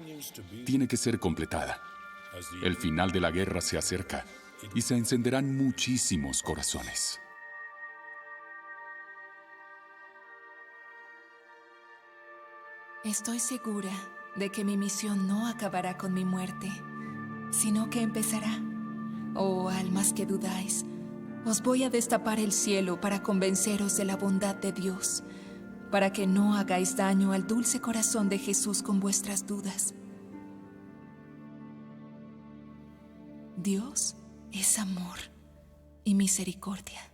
Speaker 1: tiene que ser completada. El final de la guerra se acerca y se encenderán muchísimos corazones.
Speaker 3: Estoy segura de que mi misión no acabará con mi muerte, sino que empezará. Oh, almas que dudáis, os voy a destapar el cielo para convenceros de la bondad de Dios, para que no hagáis daño al dulce corazón de Jesús con vuestras dudas. Dios es amor y misericordia.